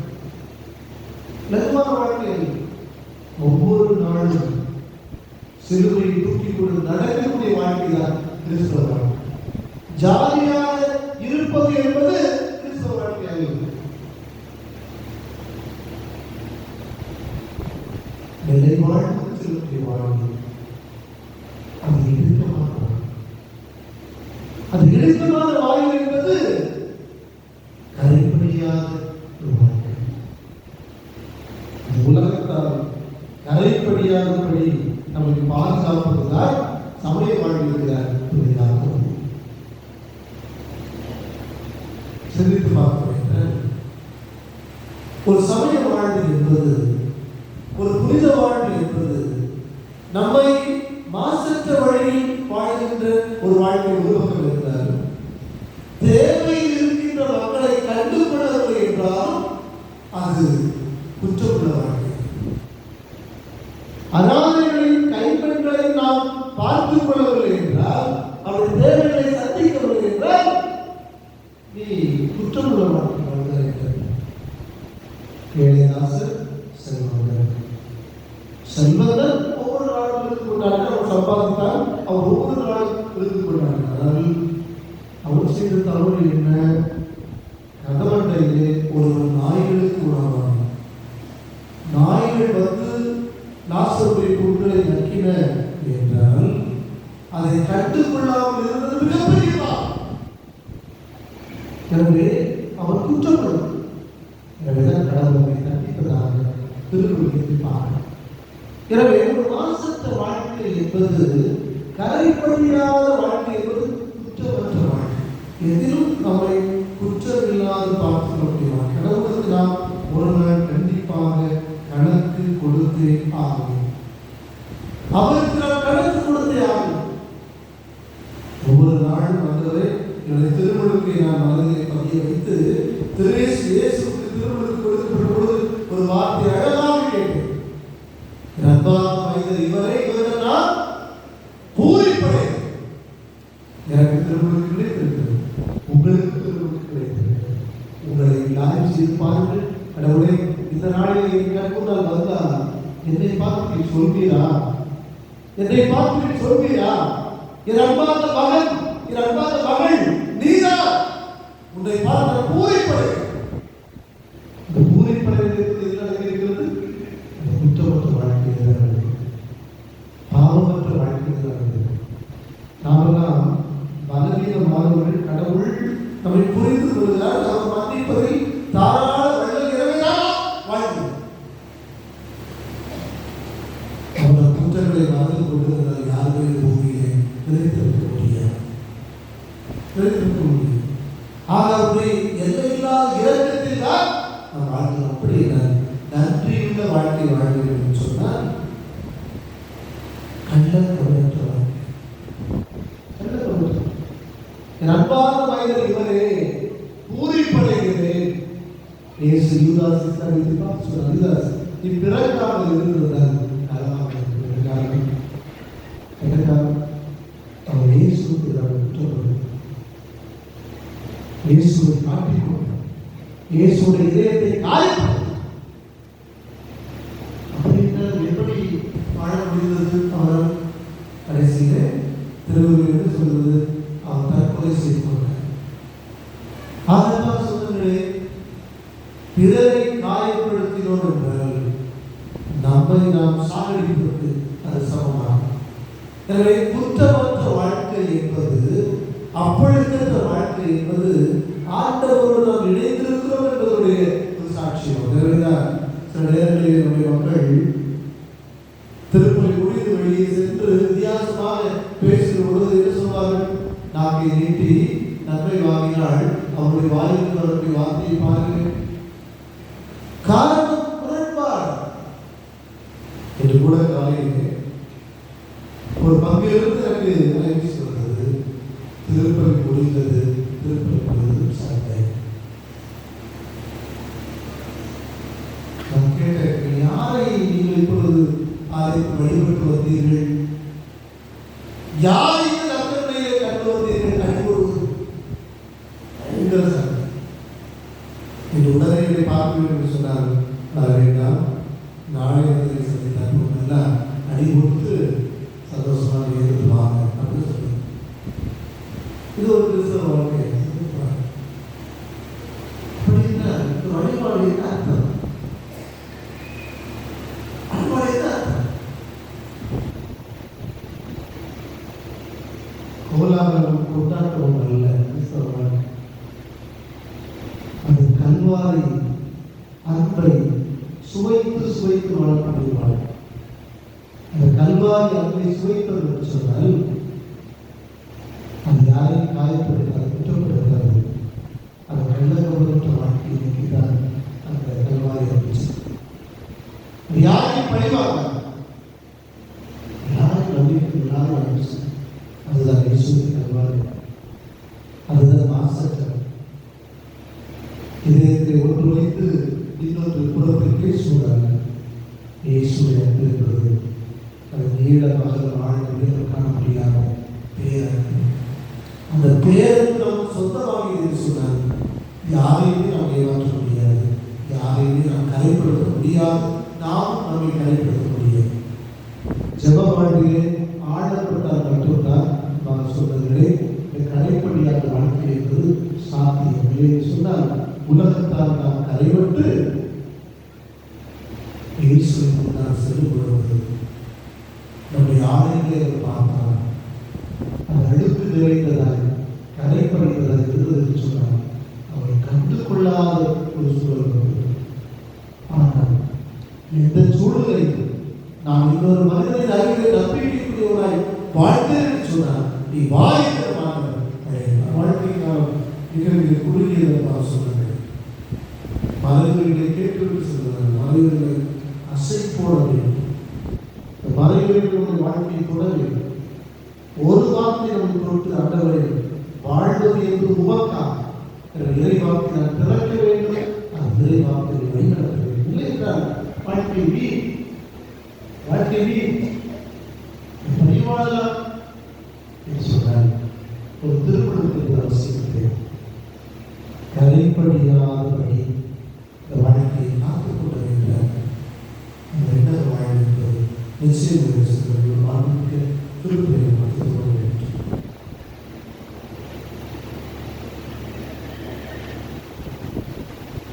லகுவான வாழ்க்கையில் ஒவ்வொரு நாளும் சிலுவையை தூக்கி கொண்டு நடக்கக்கூடிய வாழ்க்கை தான் கிறிஸ்தவ வாழ்க்கை. ஜாலியாக இருப்பது என்பது கிறிஸ்தவ வாழ்க்கையாக இல்லை. நிலை வாழ்க்கை சிலுவை வாழ்க்கை அது இறுக்கமான, அது இறுக்கமான வாழ்க்கை என்பது கரைப்படியாத ஒரு வாழ்க்கை. உலகத்தால் கரைப்படியாதபடி நமக்கு பாதுகாப்பதுதான் சமய வாழ்க்கையாக சிந்தித்து பார்க்கிறேன். ஒரு சமய வாழ்க்கை என்பது, ஒரு புனித வாழ்க்கை என்பது நம்மை மாசற்ற வழியில் வாழ்கின்ற ஒரு வாழ்க்கை உருவகம் இருக்கிறார். தேவையில் இருக்கின்ற மக்களை கண்டுகொள்ளவில்லை என்றால் அது குற்றமுள்ள வாழ்க்கை. அனாதைகளின் கைப்பெண்களை நாம் பார்த்துக் கொள்ளவில்லை என்றால், அவருடைய தேவைகளை சந்திக்கவில்லை என்றால் நீ குற்றமுள்ள வாழ்க்கை வாழ்கிறாய். ஏழைதாசர் செல்வந்தர், செல்வந்தர் ஒவ்வொரு நாளும் இருந்து கொண்டார்கள். அவர் சம்பாதித்தால் அவர் ஒவ்வொரு நாளும் இருந்து கொண்டார்கள். அவர் செய்த தவறு என்ன? கதவண்டையிலே ஒரு நாய்களுக்கு உணவான நாய்கள் வந்து லாசருடைய கூட்டுகளை நக்கின என்றால் அதை கண்டுகொள்ளாமல் இருந்தது மிகப்பெரிய பாவம். எனவே அவர் குற்றப்படும். எனவேதான் கடவுளை தண்டிப்பதாக திருக்குறளில் பார்க்கிறோம். எனவே ஒரு மாசற்ற வாழ்க்கை என்பது, கரைப்படியாத வாழ்க்கை என்பது குற்றமற்ற வாழ்க்கை. எதிலும் நம்மை குற்றமில்லாது பார்த்துக் கொள்கிறோம். கடவுளுக்கு நாம் ஒரு நாள் கண்டிப்பாக கணக்கு கொடுத்தே ஆகும். அவருக்கு நாம் கணக்கு கொடுத்தே ஆகும். ஒவ்வொரு நாளும் வந்தவரை என்னுடைய திருமணத்தை நான் மனதிலே பதிய வைத்து இயேசுவுக்கு திருமணத்துக்கு கொடுக்கப்பட்ட பொழுது ஒரு வார்த்தை அழகாக கேட்டேன். இவரை நான் பூரிப்படைகிறேன். எனக்கு திருமணம் கிடைத்திருக்கிறது, உங்களுக்கு திருமணம் கிடைத்திருக்கிறது. உங்களை லாயம் செய்து பாருங்கள். கடவுளே, இந்த நாளில் எனக்கு முன்னால் வந்தால் என்னை பார்த்து சொல்வீரா? என்னை பார்த்து சொல்வீரா? என் அன்பான மகன், என் அன்பான மகள் நீதான். உன்னை பார்த்து பூரிப்படை. இந்த பூரிப்படைகிறது என்ன நடக்கிறது? குற்றமற்ற வாழ்க்கை, பாவமற்ற வாழ்க்கை. நாமெல்லாம் பலவீனமானவர்கள். கடவுள் நம்மை புரிந்து கொள்கிறார். அவர் மன்னிப்பதில் தாராள வெள்ளல் இரவைதான் வாழ்க்கை. அவர்கள் குற்றங்களை மறந்து கொண்டிருந்தால் யாருமே பூமியை நிலைத்திருக்க முடியாது. ஆக அவருடைய எல்லையில்லாத இரக்கத்தில் இயேசு யூதாஸ் இஸ்காரியோத்தை பார்த்து சொன்னார், யூதாஸ், நீ பிறக்காமல் இருந்ததுதான் நலமாக இருக்கிறது. காரணம் எதற்காக? அவர் இயேசுவுக்கு குற்றப்படுது, இயேசுவை காட்டிக்கொண்டு இயேசுடைய இதயத்தை காயப்படுத்த. அப்படின்னா எப்படி வாழ முடிந்தது? அவர் கடைசியிலே திருவள்ளுவர் சொல்வது அவர் தற்கொலை செய்து கொண்டார். அதெல்லாம் சொன்னே பிறரை காயப்படுத்தினோம் என்றால் நம்மை நாம் சாகடிப்பதற்கு அது சமமாகும். எனவே குற்றமற்ற வாழ்க்கை என்பது, அப்பொழுதற்ற வாழ்க்கை என்பது ஆண்டவரோடு நாம் இணைந்திருக்கிறோம் என்பதனுடைய ஒரு சாட்சியம். எனவேதான் சில நேரங்களில் நம்முடைய மக்கள் திருப்பலி முடிந்து வெளியே சென்று வித்தியாசமாக பேசுகிற பொழுது என்ன சொல்வார்கள்? நாக்கை நீட்டி நன்மை வாங்கினால் அவருடைய வாயிலிருந்து வரக்கூடிய வார்த்தையை பாருங்கள். காரணம் முரண்பாடு என்று கூட காலையிலே ஒரு பங்கிலிருந்து எனக்கு அழைப்பு சொல்றது, திருப்பலி முடிந்தது, திருப்பலி முடிந்தது சண்டை. நான் கேட்டேன், யாரை நீங்கள் இப்பொழுது அழைத்து வழிபட்டு வந்தீர்கள்? யாரை நற்கருணையை கண்டு வந்தீர்கள்? அனுபவது என்கிற சண்டை. இந்த உடனே பார்க்க வேண்டும் என்று சொன்னார்கள். வர வேண்டாம், நாளை வந்து சந்தித்தார், நல்லா அடி கொடுத்து சந்தோஷமாக இருந்து வாங்க அப்படின்னு சொல்லுங்க. இது ஒரு கிறிஸ்தவ வாழ்க்கை. அப்படின்னா வழிபாடு என்ன அர்த்தம்? வழிபாடு என்ன அர்த்தம்? கோலாகலம் கொண்டாட்டம் அல்ல கிறிஸ்தவ வாழ்க்கை. அது கல்வாரி அன்பை சுவைத்து சுவைத்து வாழக்கூடிய வாழ்க்கை. அந்த கல்வாரி அன்பை சுவைப்பது என்று சொன்னால் அது யாரையும் காயப்படுத்தாது, குற்றப்படுத்தாது. அது கள்ளக்கபடற்ற வாழ்க்கை நோக்கிதான் அந்த கல்வாரி அன்பு. அது யாரையும் பழிவாங்க, யாரும் நம்பிக்கை யாரும் அன்பு. அதுதான் இயேசுவின் கல்வாரி. அதுதான் மாசற்றம். இதயத்தை ஒன்று வைத்து இன்னொன்று புறத்திற்கே சூழாங்க. இயேசுடைய அன்பு என்பது அது நீள பகல் வாழ்க்கையில் காண முடியாத பேரன்பு. அந்த பேரன்பு நாம் சொந்தமாக சொன்னால் யாரையுமே நாம் ஏமாற்ற முடியாது, யாரையுமே நாம் கரைப்படுத்த முடியாது, நாம் நம்மை கரைப்படுத்த முடியாது. ஜெப வாழ்க்கையிலே ஆழப்பட்டால் மட்டும்தான் நான் சொன்னதிலே இந்த கரைப்படியாத வாழ்க்கை என்பது சாத்தியம் இல்லை சொன்னால் உலகத்தால் நாம் கரைபட்டு இயேசுவின் நான் செல்லும் பொழுது நம்முடைய ஆலயங்களை பார்த்தால் அது அழுக்கு நிறைந்ததாய் கரைப்படுகிறதாய் இருந்தது சொன்னால் அவரை கண்டு கொள்ளாத ஒரு சூழல் வந்தது. ஆனால் எந்த சூழலில் நான் இன்னொரு மனிதனின் அறிவியல் நம்பிக்கைக்குரியவராய் வாழ்ந்தேன் என்று சொன்னால் நீ வாய்க்கிறமான வாழ்க்கை காலம் மிக மிக குறுகியதை நான் சொன்னேன். மலைகளை கேட்டு சொல்லுங்கள், மலைகளை அசை போட வேண்டும். மலைகளுடைய வாழ்க்கையை தொட வேண்டும். ஒரு வார்த்தை நம்மை பொறுத்து ஆண்டவரை வாழ்வது என்று உமக்கா இறை வார்த்தை நான் பிறக்க வேண்டும், அந்த இறை வார்த்தையை வழிநடத்த வேண்டும். இல்லை என்றால் வாழ்க்கை வீண், வாழ்க்கை வீண். எப்படி வாழலாம் என்று சொன்னால் ஒரு திருமணத்திற்கு அவசியத்தை கரைப்படியாதபடி இந்த வாழ்க்கையை காத்துக் கொள்ள வேண்டும். அந்த எண்ணம் வாழ்வது நிச்சயம் வாழ்க்கைக்கு திருப்பதியை மாற்றிக் கொள்ள வேண்டும்.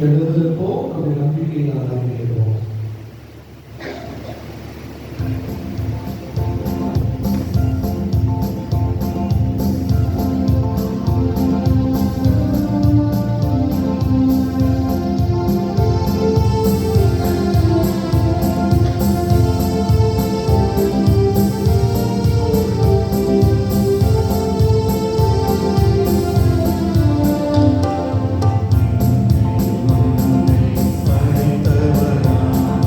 எழுந்திருப்போம், நம்முடைய நம்பிக்கை நான் அறிவிக்கிறோம். படைத்தவராம்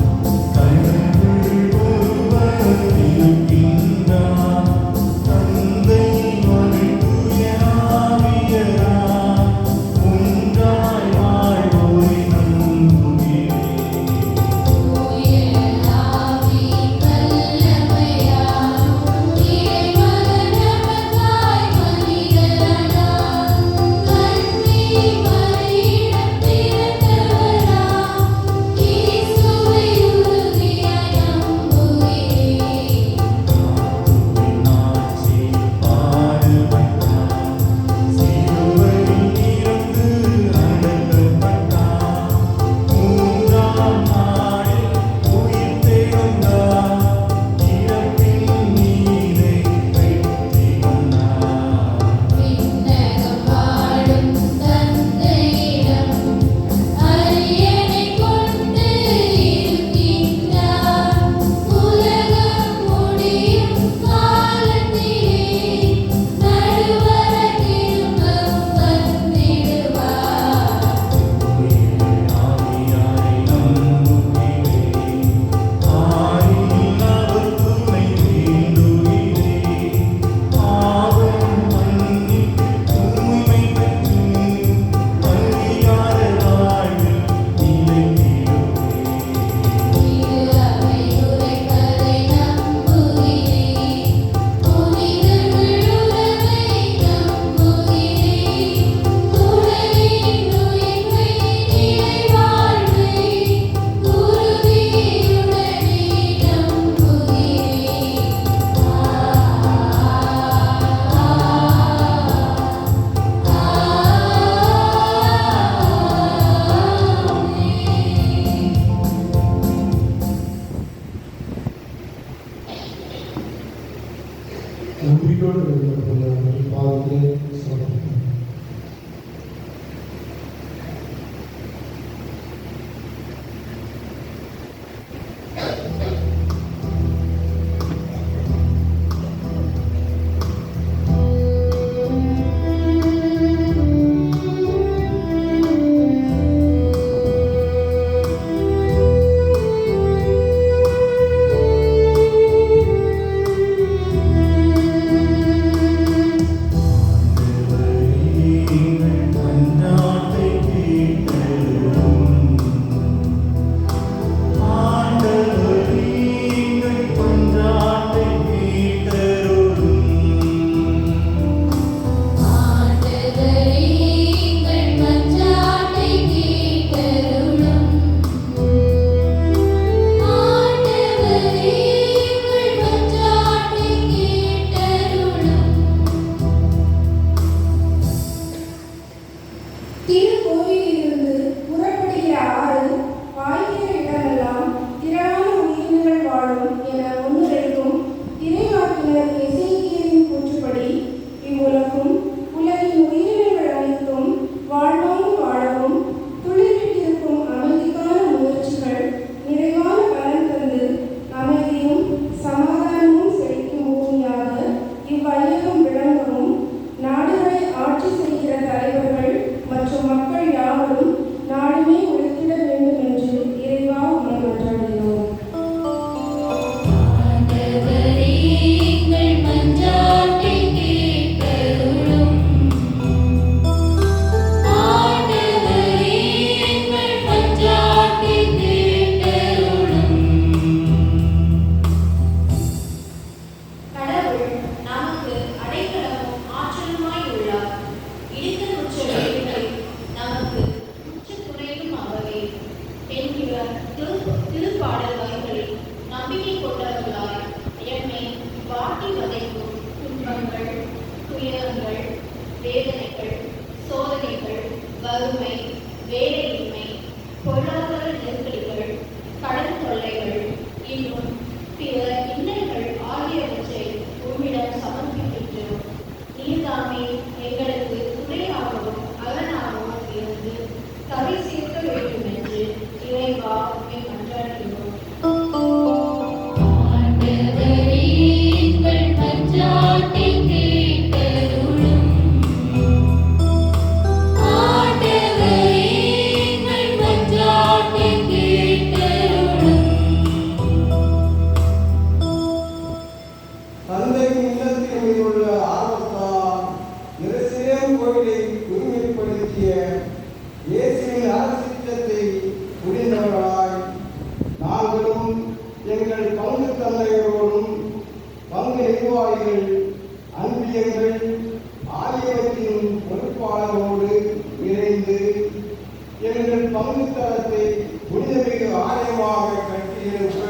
எங்கள் பங்குத்தளத்தை புனிதமிகு ஆலயமாக கட்டியெழுப்ப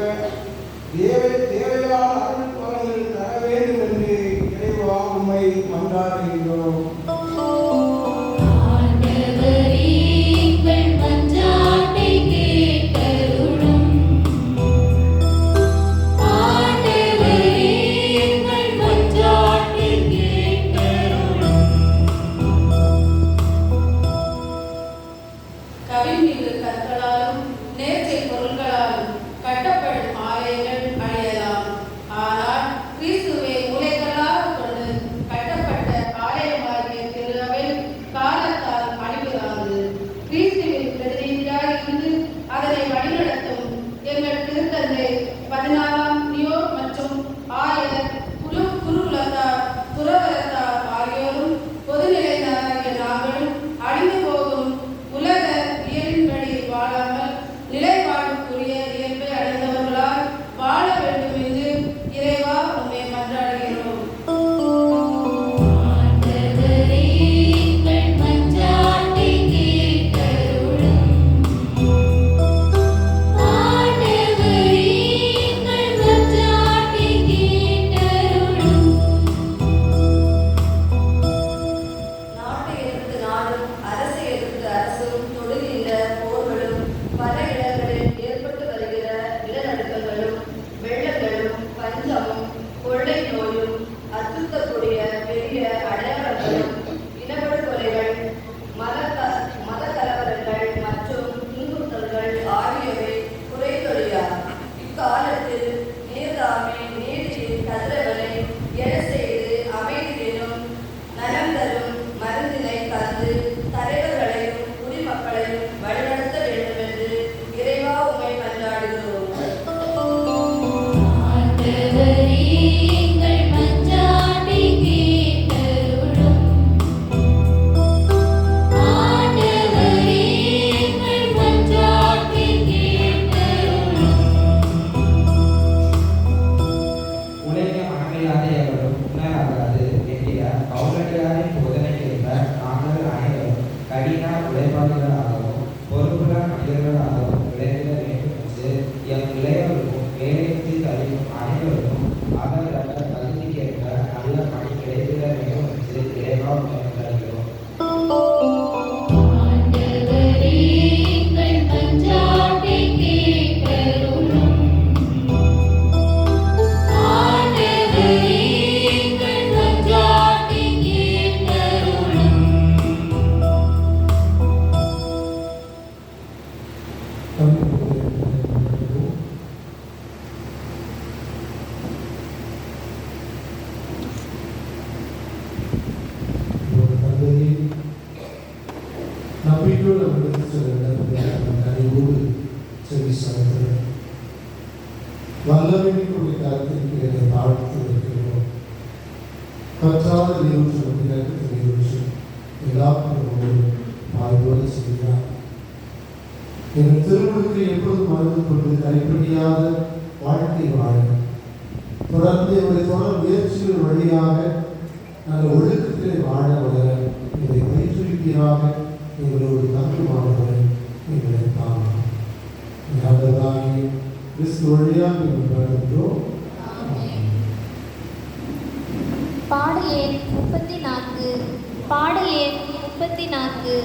தேவையான அருள் பலன்கள் தர வேண்டும் என்று இறைவா உம்மை மன்றாடுகின்றோம். நம்பிக்கையோடு அவர்களுக்கு கனிவோடு செவி சாய்க்கிறோம். வல்லமைக்குரிய கருத்திற்கு என்னை தாழ்த்து வைக்கிறோம். கற்றாத நீரூற்று இறக்கத்து நீரூற்று எல்லாரும் வாய்வோடு செய்கிறார். எங்கள் திருமணத்தை எப்பொழுது மறந்து கொண்டு கைப்படியாத வாழ்க்கை வாழ தொடர்ந்து என்னுடைய தொடர் முயற்சிகள் வழியாக நாங்கள் ஒழுக்கத்திலே வாழ வளர இதை பயிற்றுவிப்பீராக எங்களோடு தங்குமானவரை எங்களை தாங்க யாததாகி கிறிஸ்து வழியாக எங்கள் வருகின்றோம். பாடல் எண் 34. பாடல் எண் 34.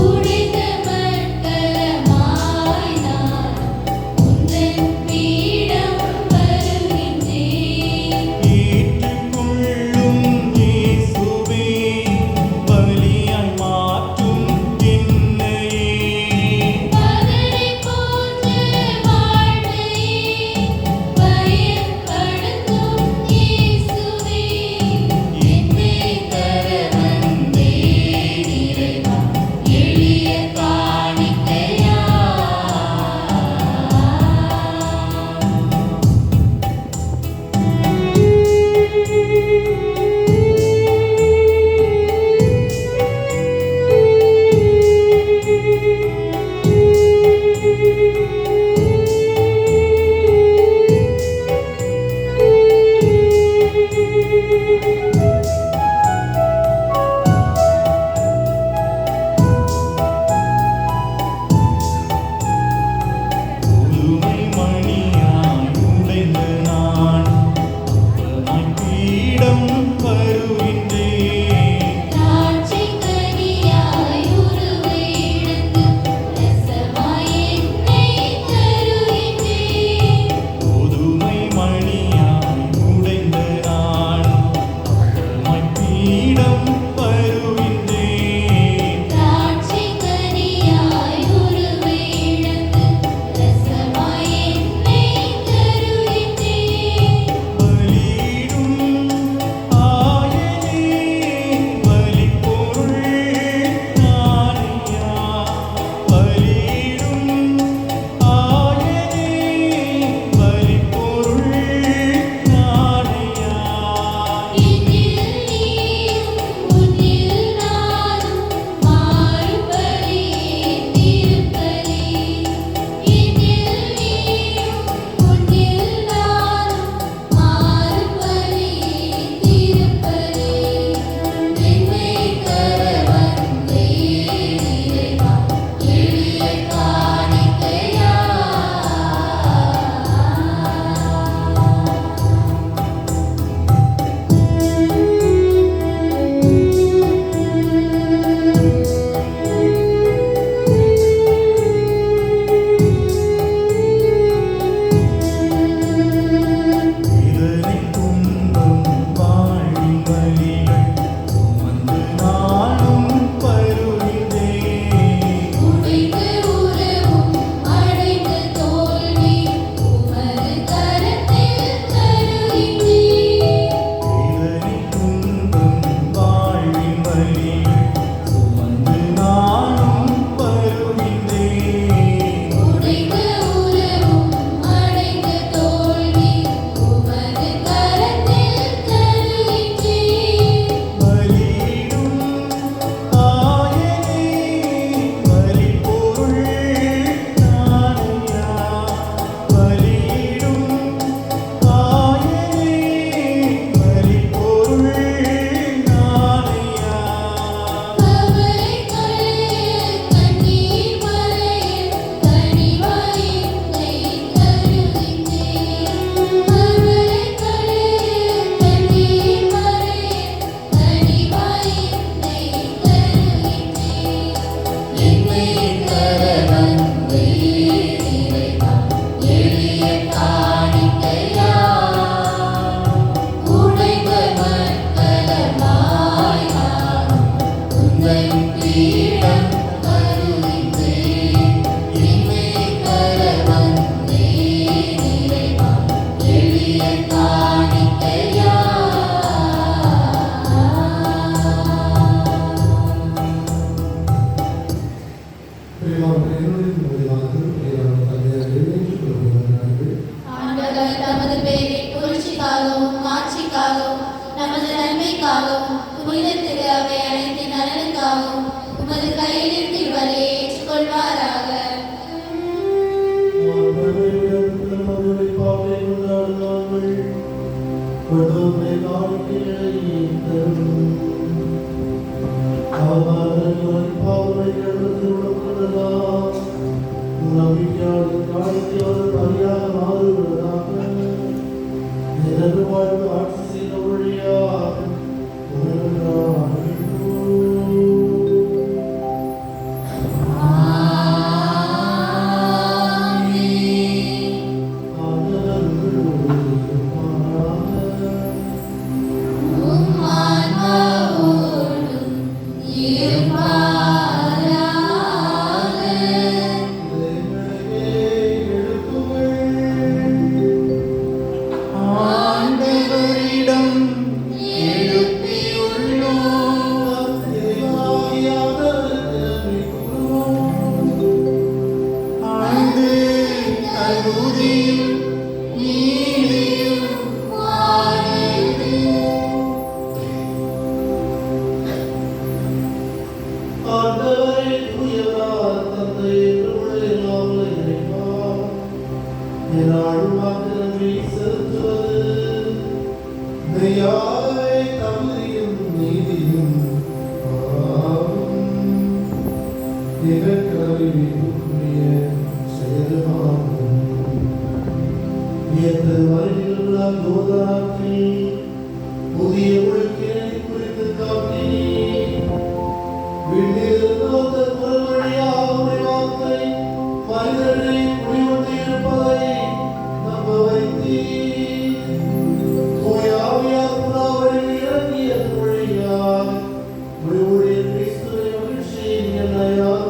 உடைந்த மட்கலமாய் நான் கையெழுத்தி வரை ஏற்றுக்கொள்வாராக. புதிய உலகினை குறித்து காட்டி விண்ணிலிருந்து வந்த குரல் வழியாக உம்முடைய வார்த்தை மனிதனை குடிகொண்டு இருப்பதை நம்ப வைத்தீர். தூய ஆவியார் புறாவழியில் இறங்கிய வழியால் உம்முடைய ஊழியர் கிறிஸ்துவை மகிழ்ச்சியின் எண்ணெயால்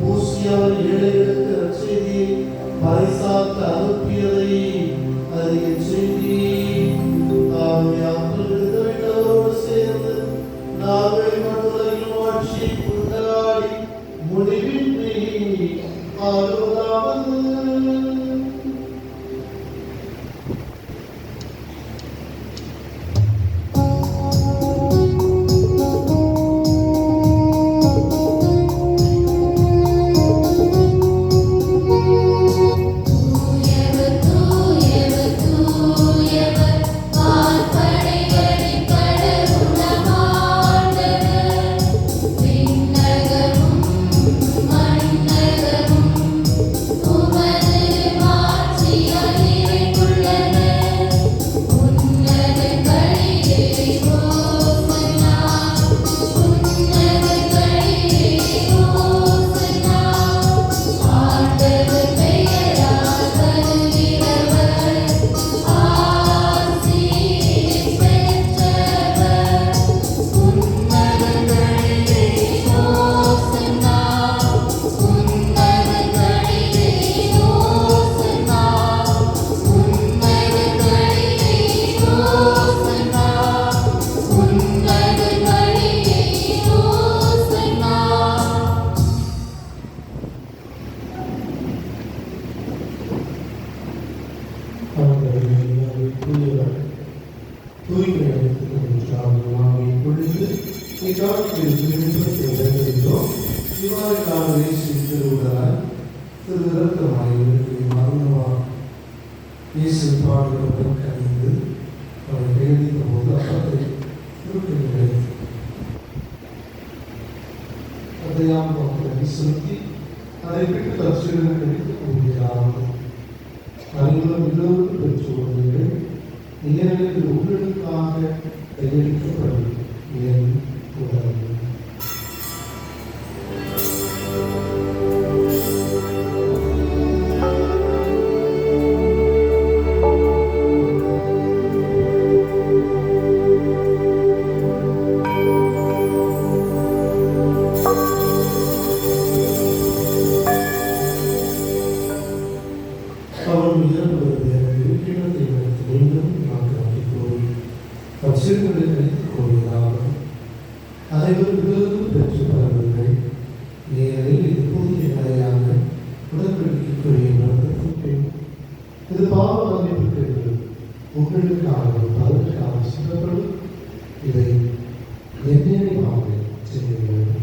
பூசி அவர் ஏழைகளுக்கு நற்செய்தியை பறைசாற்ற அனுப்பியதை அறிய செய்தீர். ஆவியானவர் விடுதலையோடு சேர்ந்து நாங்கள் மண்ணுலகிலும் ஆட்சி கொண்டாடி முடிவின்றி ஆளுவதாவது. இதை என்னென்ன செய்ய வேண்டும்.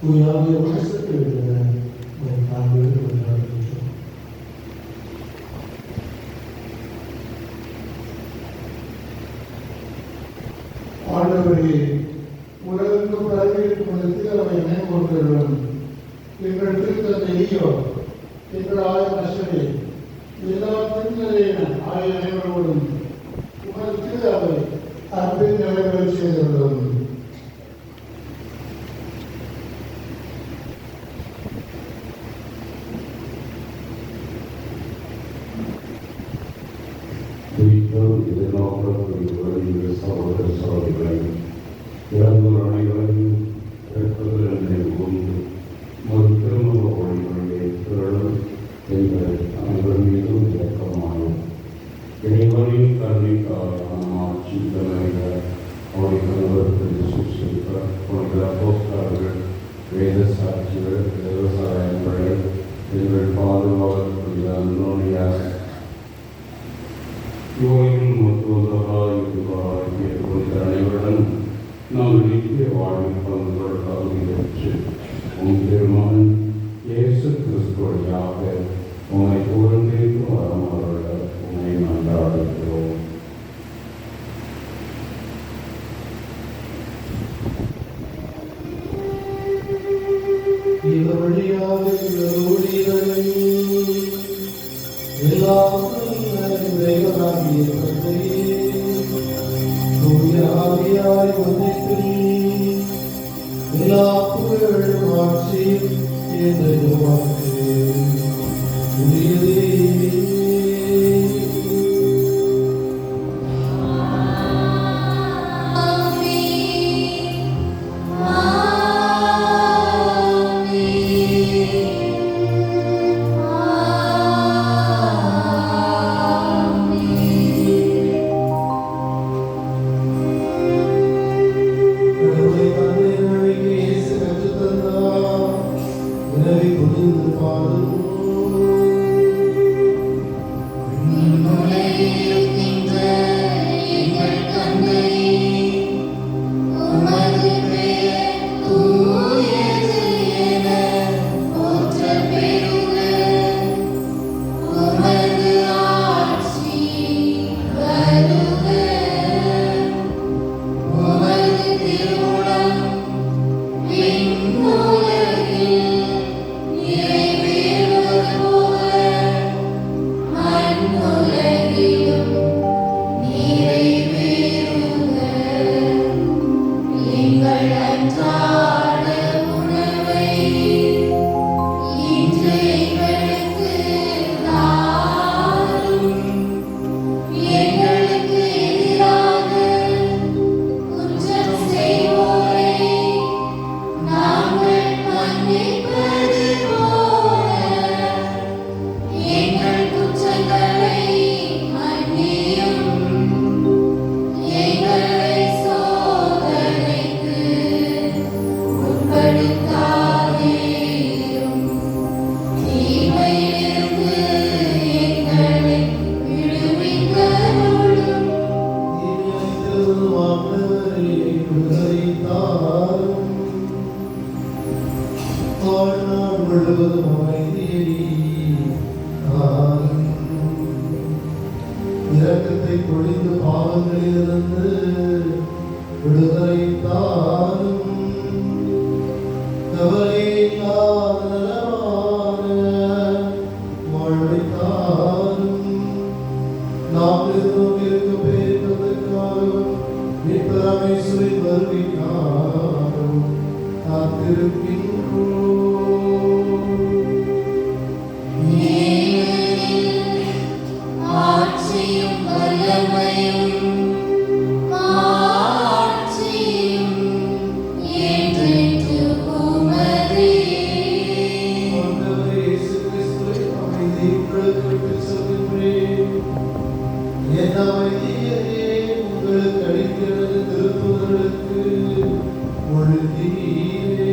தூயாவிய வாசத்துக்கு கொண்டாடுகின்றோம். ஆண்டவரே, உலகுக்கு பரவியிருக்கும் அவை மேற்கொண்டுள்ளோம். எங்கள் திருத்தந்தையோ எங்கள் ஆயிரம் நஷ்டமே எல்லா திருநிலையின ஆயிரங்களோடும் உங்கள் திரு அவை அன்பின் நிறைவேற செய்துள்ளோம். சகோதர சகோதரிகளை இறந்தோர் அனைவரையும் இறப்பதில் கொண்டு திருமுக ஒளிகளுடைய திரளும் எங்கள் அனைவர் மீதும் இறக்கமாகும். இறைவனின் கருணைக்காக ஆட்சி தலைவர் அவரை கணவர்கள் சுசிப்பார் போன்ற போஸ்டார்கள் வேத சாட்சிகள் விவசாயங்களை எங்கள் பாதுகாவலர்களுடைய அன்னோனியாக யோகின் மொத்தவராய் அனைவருடன் நாம் நித்திய வாழ்வில் பங்குகளுக்காக பெற்று உன் திருமகன் இயேசு கிறிஸ்து வழியாக உன்னை புகழ்ந்தேற்று வரமருள உன்னை நன்றாடுகிறோம். இவர் வழியாக எல்லாம் இறைவனாகிய தந்தையே, தூய ஆவியாய் ஒன்றித்து எல்லா புகழும் ஆட்சியும் என்றென்றும் உரியதே. இரக்கத்தை பொழிந்து பாவங்களிலிருந்து விடுதலை தாரும். கவலையில்லாத நலமான வாழ்வை தாரும். நாம் இருக்க பெருவதற்காகவும் மீட்பரமேஸ்வரின் வருகைக்காகவும் காத்திருக்கின்றோம். ஆட்சியும் வல்லமையும் மாட்சியும் என்றென்றும் உமதே. ஆண்டவரே இயேசு கிறிஸ்துவே, அமைதியை உங்களுக்கு விட்டுச் செல்கின்றேன். என் அமைதியை உங்களுக்கு அளிக்கிறது திருத்தூதர்களுக்கு மொழிந்தீரே.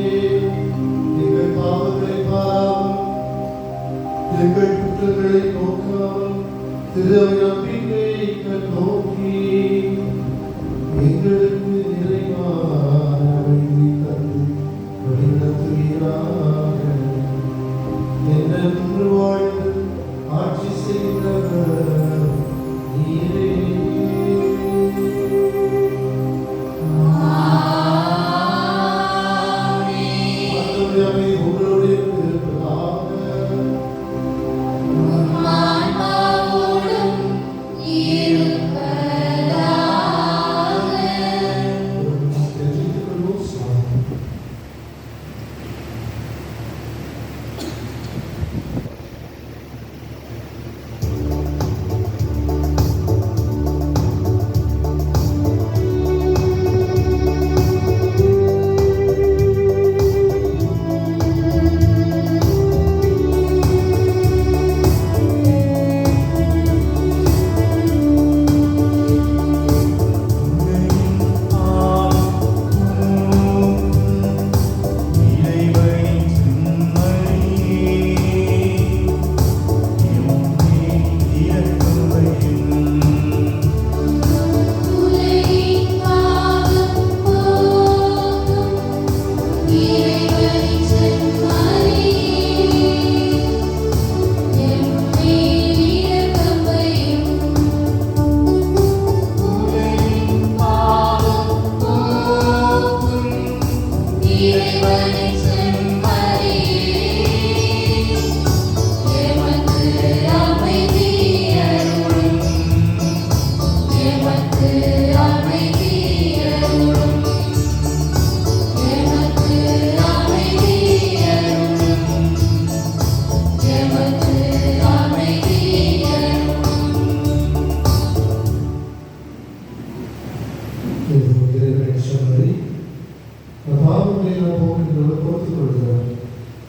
ஆண்டவர் போற்றிக் கொள்கிறார்.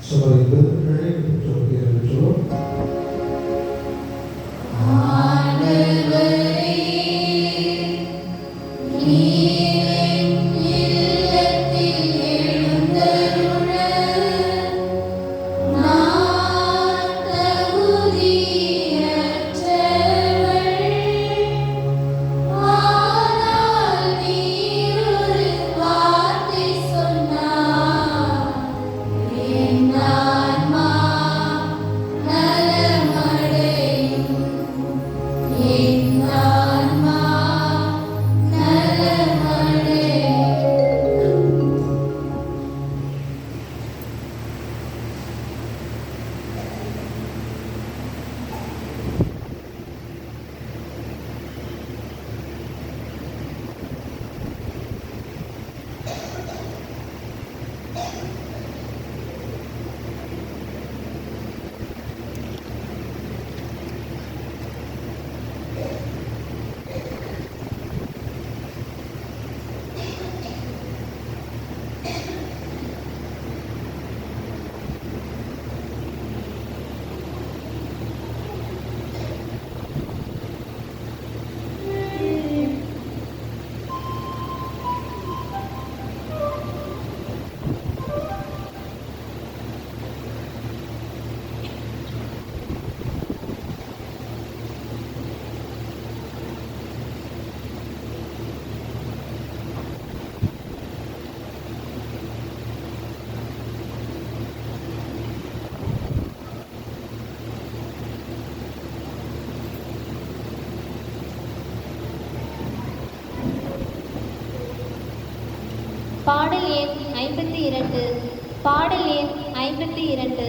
சபைக்கு அழைப்பு பெற்றோர் பேர் பெற்றோர் பாடல் எண் 52. பாடல் எண் 52.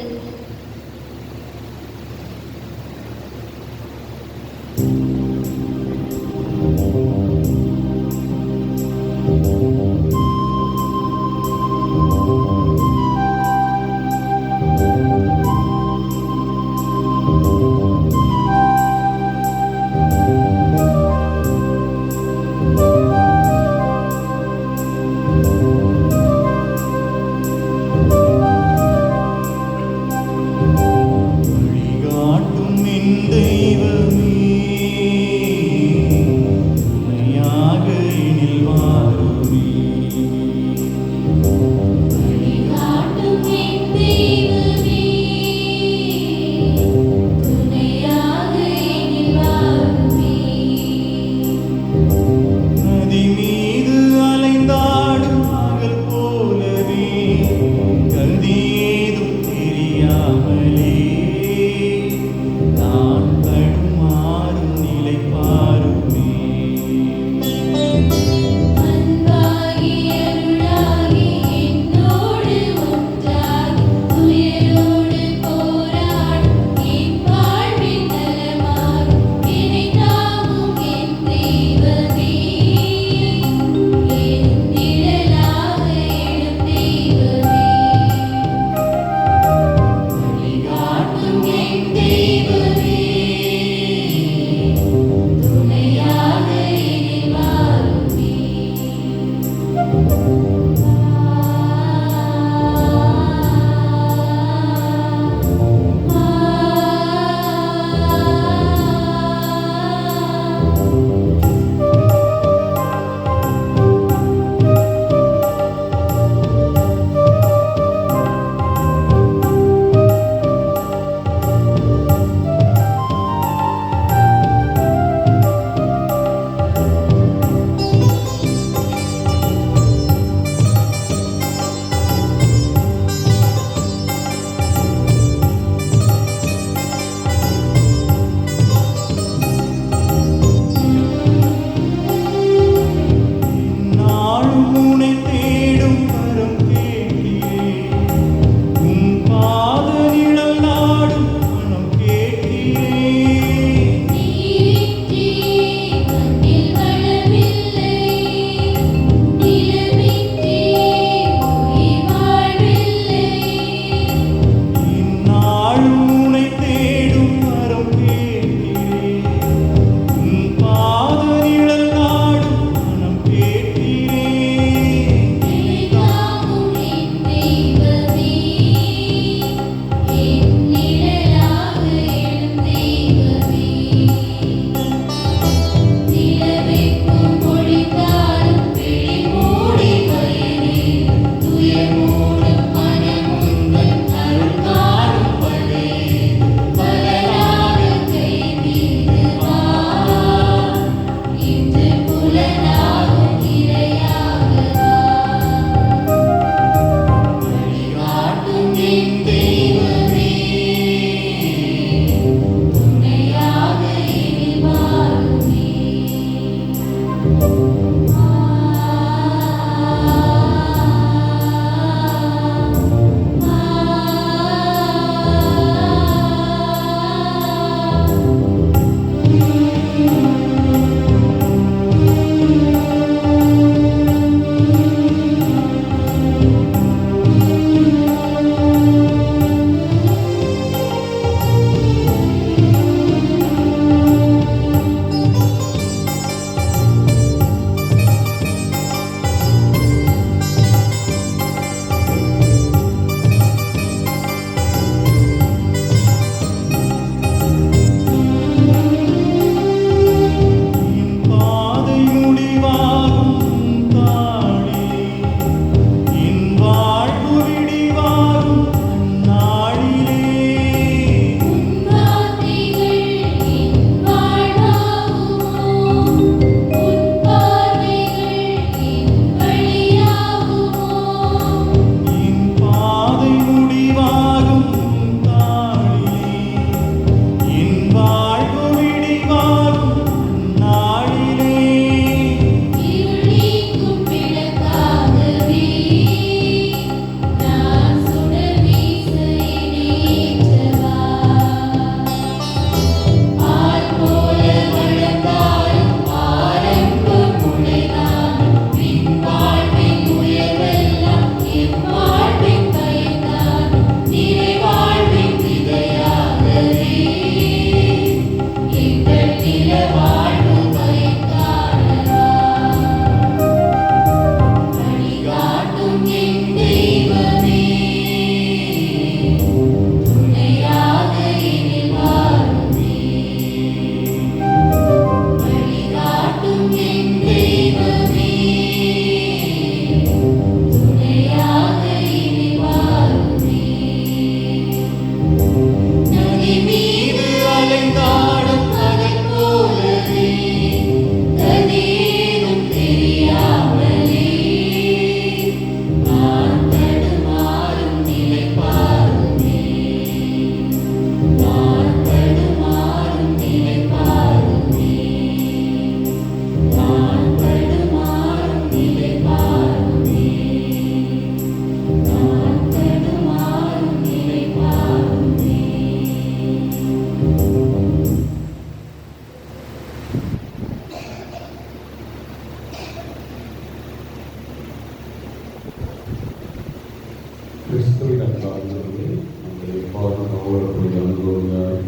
கிறிஸ்துவின் அன்பார்ந்தவர்களே, நம்முடைய பாதுகாவலர்களுடைய அனுபவங்கள்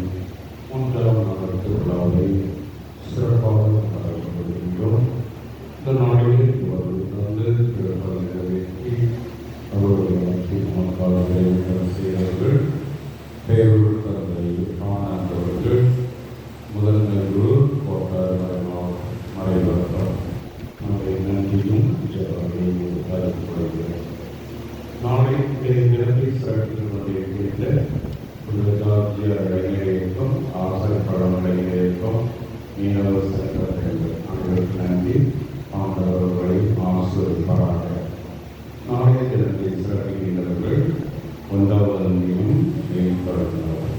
3ஆம் நாள் திருவிழாவை சிறப்பாக கொண்டாடப்படுகின்றோம். இந்த நாளிலே வந்து திருப்பதி நிறைவேற்றி அவருடைய ஆட்சி நமக்காக செய்தவர்கள் பேரூர் தந்தை ஆனந்தவர்கள், முதன்மை குரு கோட்டார் மறைவார்கள். நம்முடைய நன்றியும் ஜெபத்தையும் அறிவிக்கப்படுகிறது. நாளை தினத்தை சிறப்பில் கொண்டிருக்கின்ற ஜார்ஜிய இளைஞர்களுக்கும் ஆசிரியப்படம் இளைஞர்களுக்கும் மீனவர் சங்கங்கள் அனைவருக்கு நன்றி. ஆண்டவர்களை ஆசிரியப்பாராக. நாளைய தினத்தை சிறப்பிக்கின்றவர்கள் 1வது அன்பியும் மேம்படுத்தினவர்கள்.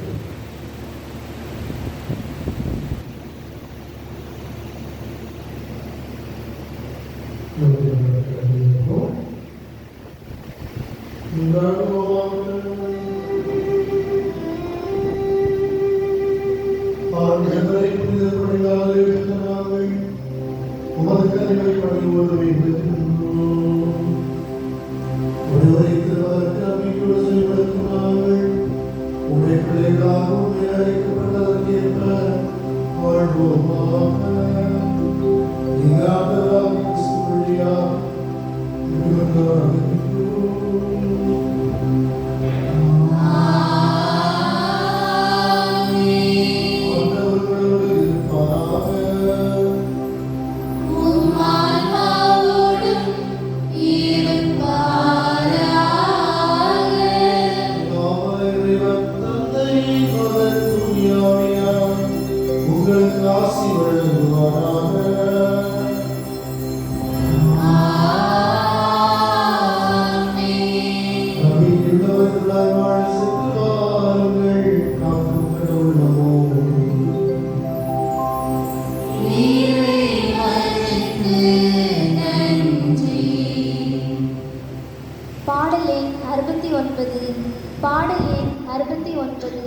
பாடல் எண் 69.